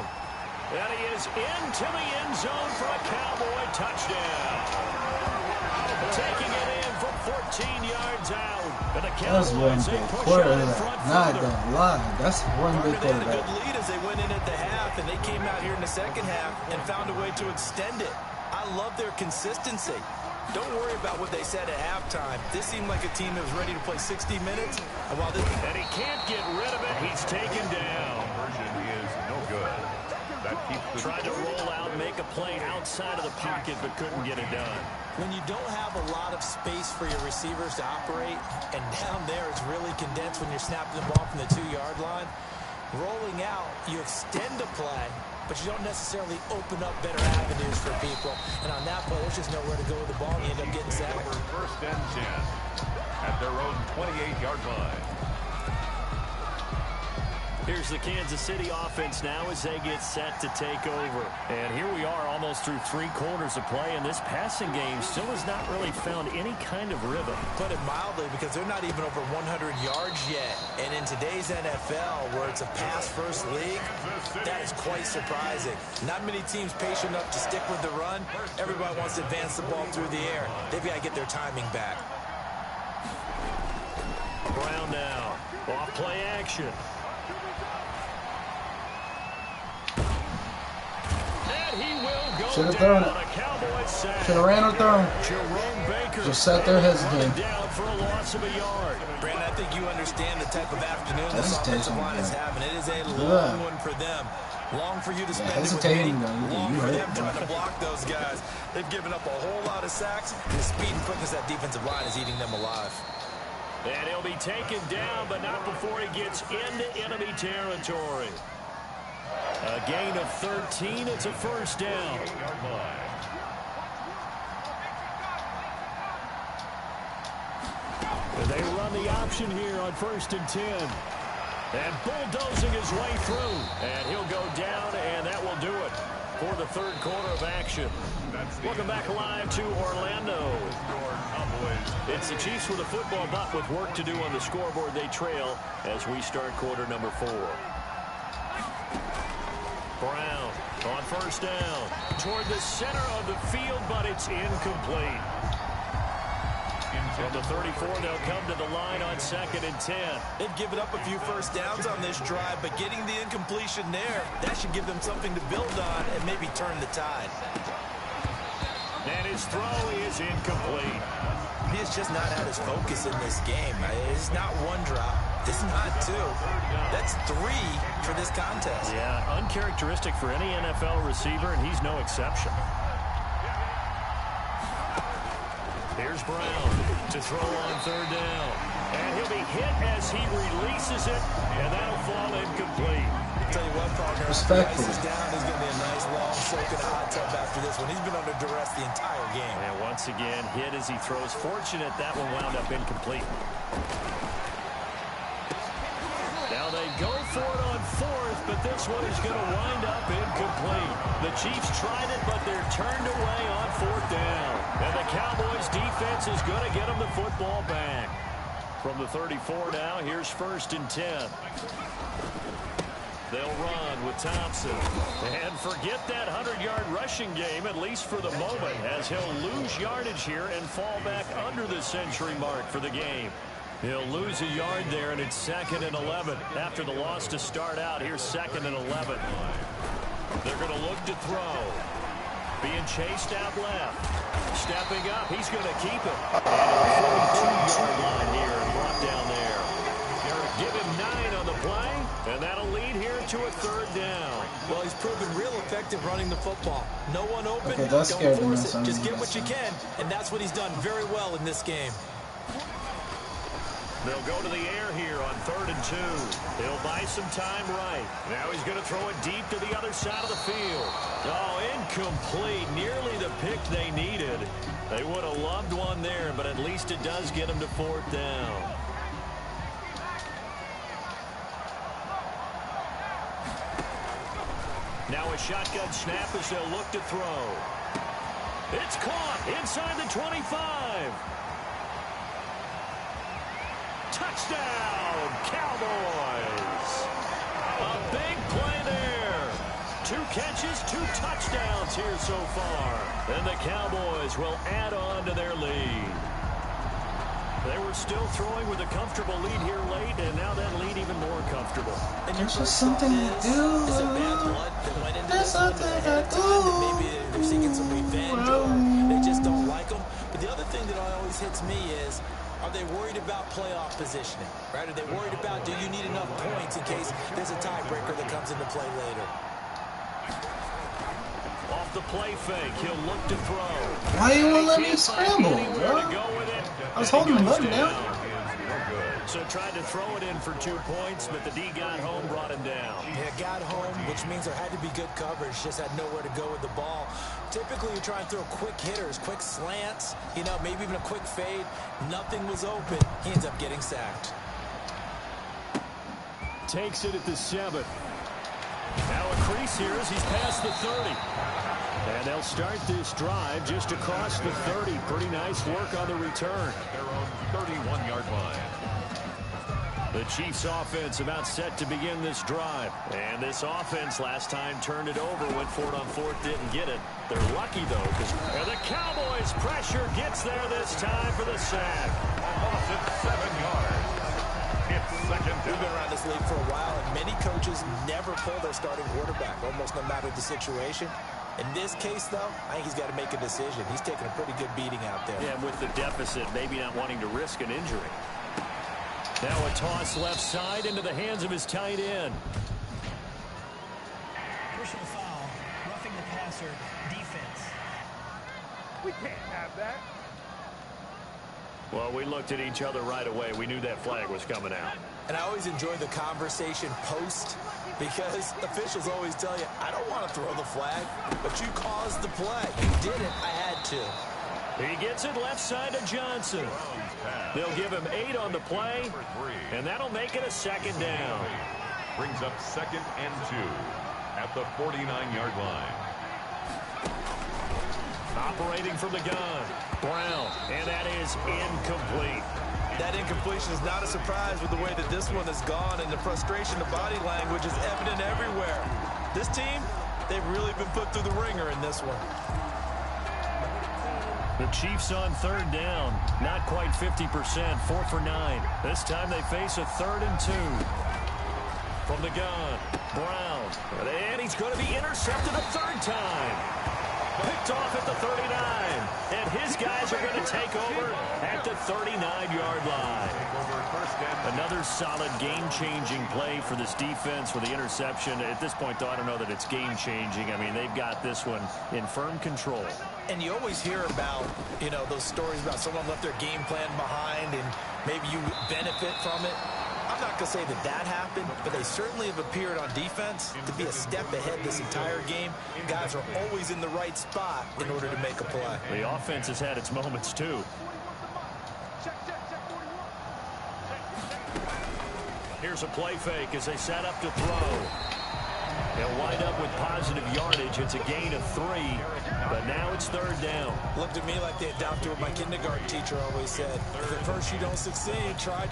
And he is into the end zone for a Cowboy touchdown. Taking it in from 14 yards out. And the That's one Cowboys, they big push quarter. on in front Not further. gonna lie, that's one big They had a quarterback. good lead as they went in at the half, and they came out here in the second half and found a way to extend it. I love their consistency. Don't worry about what they said at halftime. This seemed like a team that was ready to play 60 minutes. And he can't get rid of it. He's taken down. Conversion is no good. That keeps the Tried to roll out, make a play outside of the pocket, but couldn't get it done. When you don't have a lot of space for your receivers to operate, and down there it's really condensed when you're snapping the ball from the 2-yard line, rolling out, you extend the play, but you don't necessarily open up better avenues for people. And on that play, there's just nowhere to go with the ball, and you end up getting sacked. First and 10 at their own 28-yard line. Here's the Kansas City offense now as they get set to take over. And here we are almost through 3 quarters of play, and this passing game still has not really found any kind of rhythm. Put it mildly, because they're not even over 100 yards yet. And in today's NFL, where it's a pass-first league, that is quite surprising. Not many teams patient enough to stick with the run. Everybody wants to advance the ball through the air. They've got to get their timing back. Brown now. Off play action. Should have thrown it. Should have ran or thrown. Just sat there hesitating. Down for a loss of a yard. Brandon, I think you understand the type of afternoon this offensive line is having. It is a long one for them. Long for you to spend it with me. Long for them trying to block those guys. They've given up a whole lot of sacks. And the speed and quickness of that defensive line is eating them alive. And he'll be taken down, but not before he gets into enemy territory. A gain of 13. It's a first down. And they run the option here on 1st and 10. And bulldozing his way through. And he'll go down, and that will do it for the 3rd quarter of action. Welcome back live to Orlando. It's the Chiefs with a football, but with work to do on the scoreboard. They trail as we start quarter number 4. Brown on 1st down toward the center of the field, but it's incomplete. From the 34, they'll come to the line on 2nd and 10. They've given up a few first downs on this drive, but getting the incompletion there, that should give them something to build on and maybe turn the tide. And his throw is incomplete. He has just not had his focus in this game. It's not 1 drop. It's not 2. That's 3 for this contest. Yeah, uncharacteristic for any NFL receiver, and he's no exception. Here's Brown to throw on 3rd down. And he'll be hit as he releases it, and that'll fall incomplete. I'll tell you what, partner, respectful. Ice is down. He's going to be a nice long soak in a hot tub after this one. He's been under duress the entire game. And once again, hit as he throws. Fortunate that one wound up incomplete. Now they go for it on 4th, but this one is going to wind up incomplete. The Chiefs tried it, but they're turned away on 4th down. And the Cowboys defense is going to get them the football back. From the 34 now, here's 1st and 10. They'll run with Thompson. And forget that 100-yard rushing game, at least for the moment, as he'll lose yardage here and fall back under the century mark for the game. He'll lose a yard there, and it's 2nd and 11. After the loss to start out, here's 2nd and 11. They're going to look to throw. Being chased out left. Stepping up. He's going to keep it. And a 42-yard line here and brought down there. Give him 9 on the play, and that'll lead here to a 3rd down. Well, he's proven real effective running the football. No one open, Okay, don't force it. Just get what you can, and that's what he's done very well in this game. They'll go to the air here on 3rd and 2. He'll buy some time right. Now he's going to throw it deep to the other side of the field. Oh, incomplete. Nearly the pick they needed. They would have loved one there, but at least it does get them to 4th down. Now a shotgun snap as they'll look to throw. It's caught inside the 25. Touchdown, Cowboys. A big play there. 2 catches, 2 touchdowns here so far. And the Cowboys will add on to their lead. They were still throwing with a comfortable lead here late, and now that lead even more comfortable. And there's just something to do. It's a bad blood that went into There's this one something ahead of to time, do. and maybe they're seeking some revenge, or they just don't like them. But the other thing that always hits me is, are they worried about playoff positioning? Right? Are they worried about, do you need enough points in case there's a tiebreaker that comes into play later? off the play fake. He'll look to throw. Why you won't let me scramble, bro? I was holding the button down. So tried to throw it in for 2 points, but the D got home, brought him down. Yeah, got home, which means there had to be good coverage. Just had nowhere to go with the ball. Typically, you try and throw quick hitters, quick slants, you know, maybe even a quick fade. Nothing was open. He ends up getting sacked. Takes it at the 7. Now a crease here as he's past the 30. And they'll start this drive just across the 30. Pretty nice work on the return. Their own 31-yard line. The Chiefs offense about set to begin this drive. And this offense last time turned it over, went for it on 4th, didn't get it. They're lucky, though, because the Cowboys' pressure gets there this time for the sack. Loss of 7 yards. It's second We've been down. around this league for a while, and many coaches never pull their starting quarterback, almost no matter the situation. In this case, though, I think he's got to make a decision. He's taking a pretty good beating out there. Yeah, with the deficit, maybe not wanting to risk an injury. Now a toss left side into the hands of his tight end. Personal foul, roughing the passer, defense. We can't have that. Well, we looked at each other right away. We knew that flag was coming out. And I always enjoy the conversation post because officials always tell you, I don't want to throw the flag, but you caused the play. You did it. I had to. He gets it left side to Johnson. They'll give him 8 on the play, and that'll make it a second down. Brings up 2nd and 2 at the 49-yard line. Operating from the gun, Brown, and that is incomplete. That incompletion is not a surprise with the way that this one has gone, and the frustration of body language is evident everywhere. This team, they've really been put through the ringer in this one. The Chiefs on 3rd down, not quite 50%, 4 for 9. This time they face a 3rd and 2. From the gun, Brown, and he's going to be intercepted a 3rd time. Picked off at the 39, and his guys are going to take over at the 39-yard line. Another solid game-changing play for this defense with the interception. At this point, though, I don't know that it's game-changing. I mean, they've got this one in firm control. And you always hear about, you know, those stories about someone left their game plan behind and maybe you benefit from it. I'm not going to say that that happened, but they certainly have appeared on defense to be a step ahead this entire game. Guys are always in the right spot in order to make a play. The offense has had its moments, too. Here's a play fake as they set up to throw. They'll wind up with positive yardage. It's a gain of 3, but now it's 3rd down. Looked at me like they adopted what my kindergarten teacher always said. If at first you don't succeed, try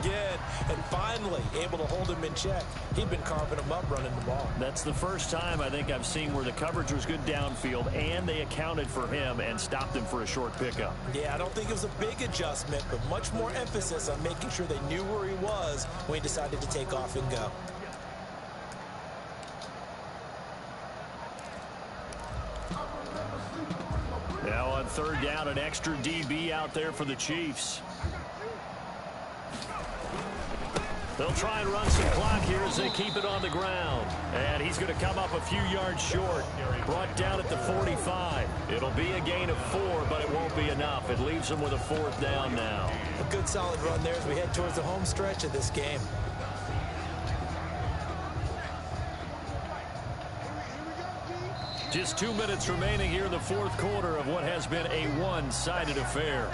again. And finally, able to hold him in check. He'd been carving him up running the ball. That's the first time I think I've seen where the coverage was good downfield, and they accounted for him and stopped him for a short pickup. Yeah, I don't think it was a big adjustment, but much more emphasis on making sure they knew where he was when he decided to take off and go. Now on 3rd down, an extra DB out there for the Chiefs. They'll try and run some clock here as they keep it on the ground. And he's going to come up a few yards short. Brought down at the 45. It'll be a gain of 4, but it won't be enough. It leaves them with a 4th down now. A good solid run there as we head towards the home stretch of this game. Just 2 minutes remaining here in the 4th quarter of what has been a one-sided affair.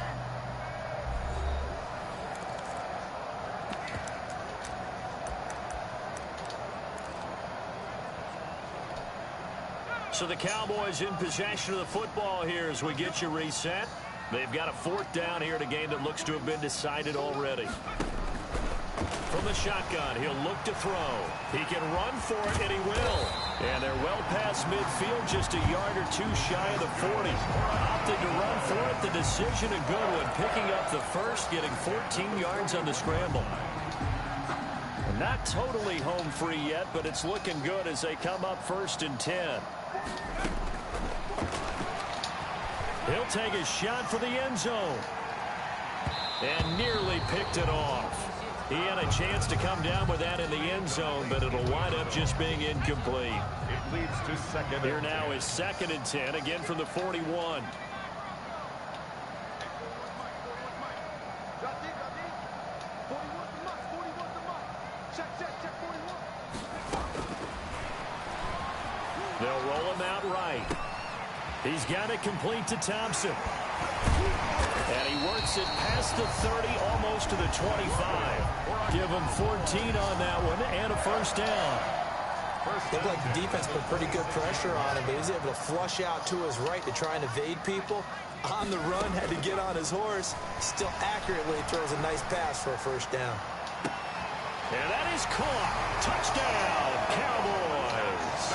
So the Cowboys in possession of the football here as we get you reset. They've got a 4th down here in a game that looks to have been decided already. From the shotgun, he'll look to throw. He can run for it, and he will. And they're well past midfield, just a yard or 2 shy of the 40. Opted to run for it. The decision a good one, picking up the first, getting 14 yards on the scramble. Not totally home free yet, but it's looking good as they come up 1st and 10. He'll take a shot for the end zone. And nearly picked it off. He had a chance to come down with that in the end zone, but it'll wind up just being incomplete. It leads to second. Here now is 2nd and 10, again from the 41. They'll roll him out right. He's got it complete to Thompson. And he works it past the 30, almost to the 25. Give him 14 on that one and a first down. Looked like the defense put pretty good pressure on him, but he was able to flush out to his right to try and evade people. On the run, had to get on his horse. Still accurately throws a nice pass for a first down. And that is caught. Touchdown, Cowboys.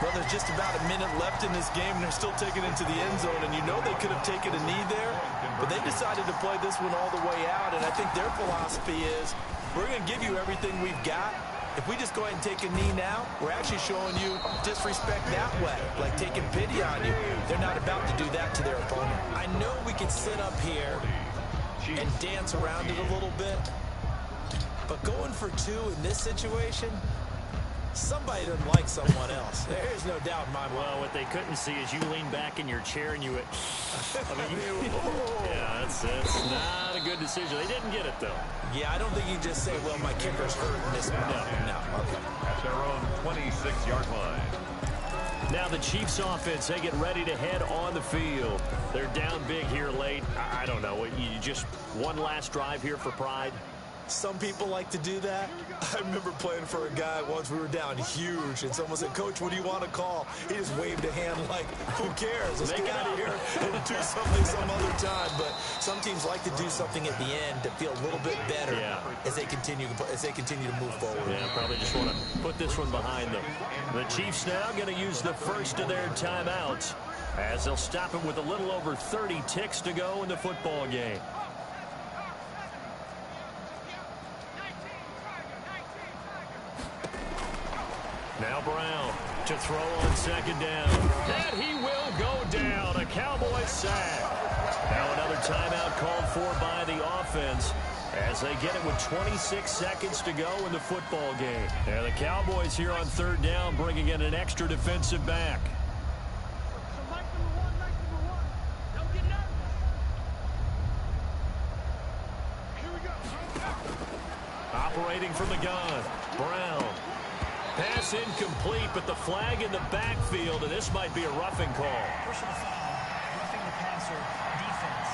Well, there's just about a minute left in this game, and they're still taking it to the end zone. And you know they could have taken a knee there, but they decided to play this one all the way out. And I think their philosophy is, we're going to give you everything we've got. If we just go ahead and take a knee now, we're actually showing you disrespect that way, like taking pity on you. They're not about to do that to their opponent. I know we could sit up here and dance around it a little bit, but going for 2 in this situation, somebody doesn't like someone else. There's no doubt in my mind. Well, what they couldn't see is you lean back in your chair and you went, yeah, that's not a good decision. They didn't get it, though. Yeah, I don't think you just say, well, my kicker's hurt in this one. No. Okay. At their own 26-yard line. Now the Chiefs offense, they get ready to head on the field. They're down big here late. I don't know. You just one last drive here for pride? Some people like to do that. I remember playing for a guy once. We were down huge, and someone said, Coach, what do you want to call? He just waved a hand like, who cares? Let's get out of here and do something some other time. But some teams like to do something at the end to feel a little bit better as they continue to move forward. Yeah, probably just want to put this one behind them. The Chiefs now going to use the first of their timeouts as they'll stop it with a little over 30 ticks to go in the football game. Now Brown to throw on 2nd down. And he will go down. A Cowboys sack. Now another timeout called for by the offense as they get it with 26 seconds to go in the football game. And the Cowboys here on 3rd down bringing in an extra defensive back. Operating from the gun, Brown. Pass incomplete, but the flag in the backfield, and this might be a roughing call. Personal foul. Roughing the passer. Defense.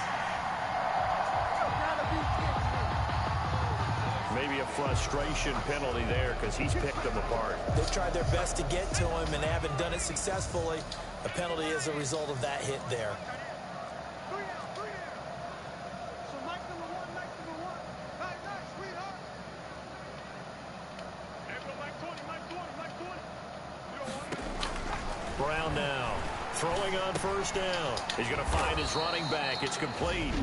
Maybe a frustration penalty there because he's picked them apart. They've tried their best to get to him and haven't done it successfully. A penalty as a result of that hit there. Brown now throwing on 1st down. He's going to find his running back. It's complete.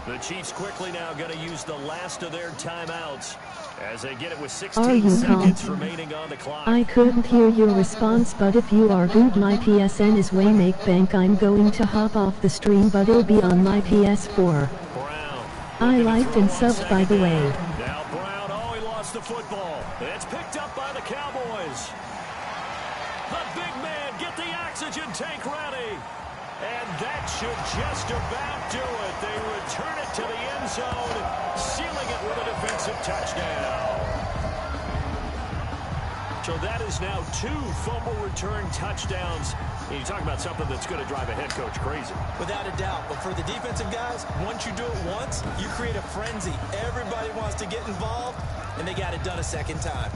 The Chiefs quickly now going to use the last of their timeouts as they get it with 16 seconds remaining on the clock. I couldn't hear your response, but if you are good, my PSN is Waymake Bank. I'm going to hop off the stream, but it'll be on my PS4. Brown. I liked and subbed, by the way. Now Brown, oh, he lost the football. It's picked up by the Cowboys. The big man, get the oxygen tank ready. And that should just about do it. They return it to the end zone, sealing it with a defensive touchdown. So that is now 2 fumble return touchdowns. And you talk about something that's going to drive a head coach crazy. Without a doubt. But for the defensive guys, once you do it once, you create a frenzy. Everybody wants to get involved, and they got it done a second time.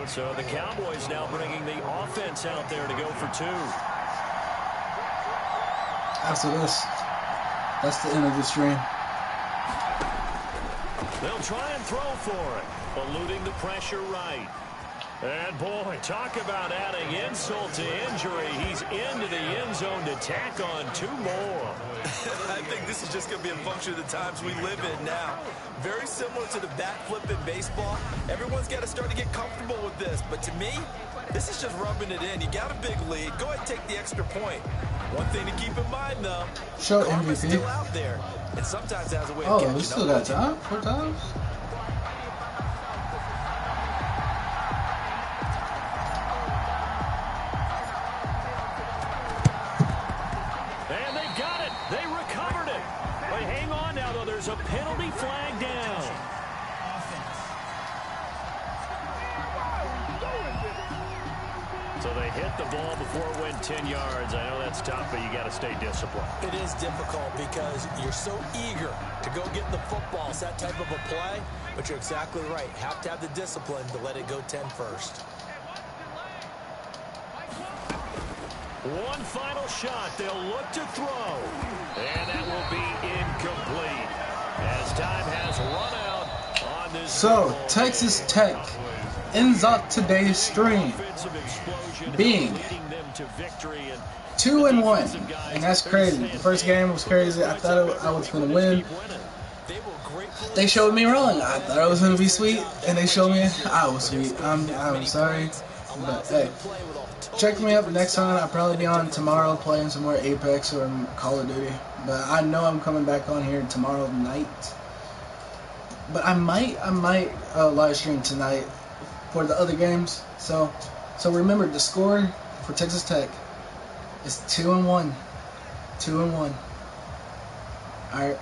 So the Cowboys now bringing the offense out there to go for 2. After this, that's the end of the stream. They'll try and throw for it, eluding the pressure right. And boy, talk about adding insult to injury. He's into the end zone to tack on 2 more. I think this is just going to be a function of the times we live in now. Very similar to the bat flip in baseball. Everyone's got to start to get comfortable with this. But to me, this is just rubbing it in. You got a big lead. Go ahead and take the extra point. One thing to keep in mind, though, karma's MVP. still out there. And sometimes has a way of Oh, catching we still up got time? 4 times? And they got it. They recovered it. But hang on now, though. There's a penalty flag down. So they hit the ball before it went 10 yards. I know that's tough, but you got to stay disciplined. It is difficult because you're so eager to go get the football. It's that type of a play, but you're exactly right. Have to have the discipline to let it go 10 first. One final shot. They'll look to throw. And that will be incomplete as time has run out on this. So, Texas Tech ends up today's stream being 2-1, and that's crazy. The first game was crazy. I thought I was going to win. They showed me wrong. I thought I was going to be sweet, and they showed me I was sweet. I'm sorry, but hey, check me up next time. I'll probably be on tomorrow playing some more Apex or Call of Duty, but I know I'm coming back on here tomorrow night. But I might live stream tonight for the other games. So remember, the score for Texas Tech is 2-1. 2-1. All right.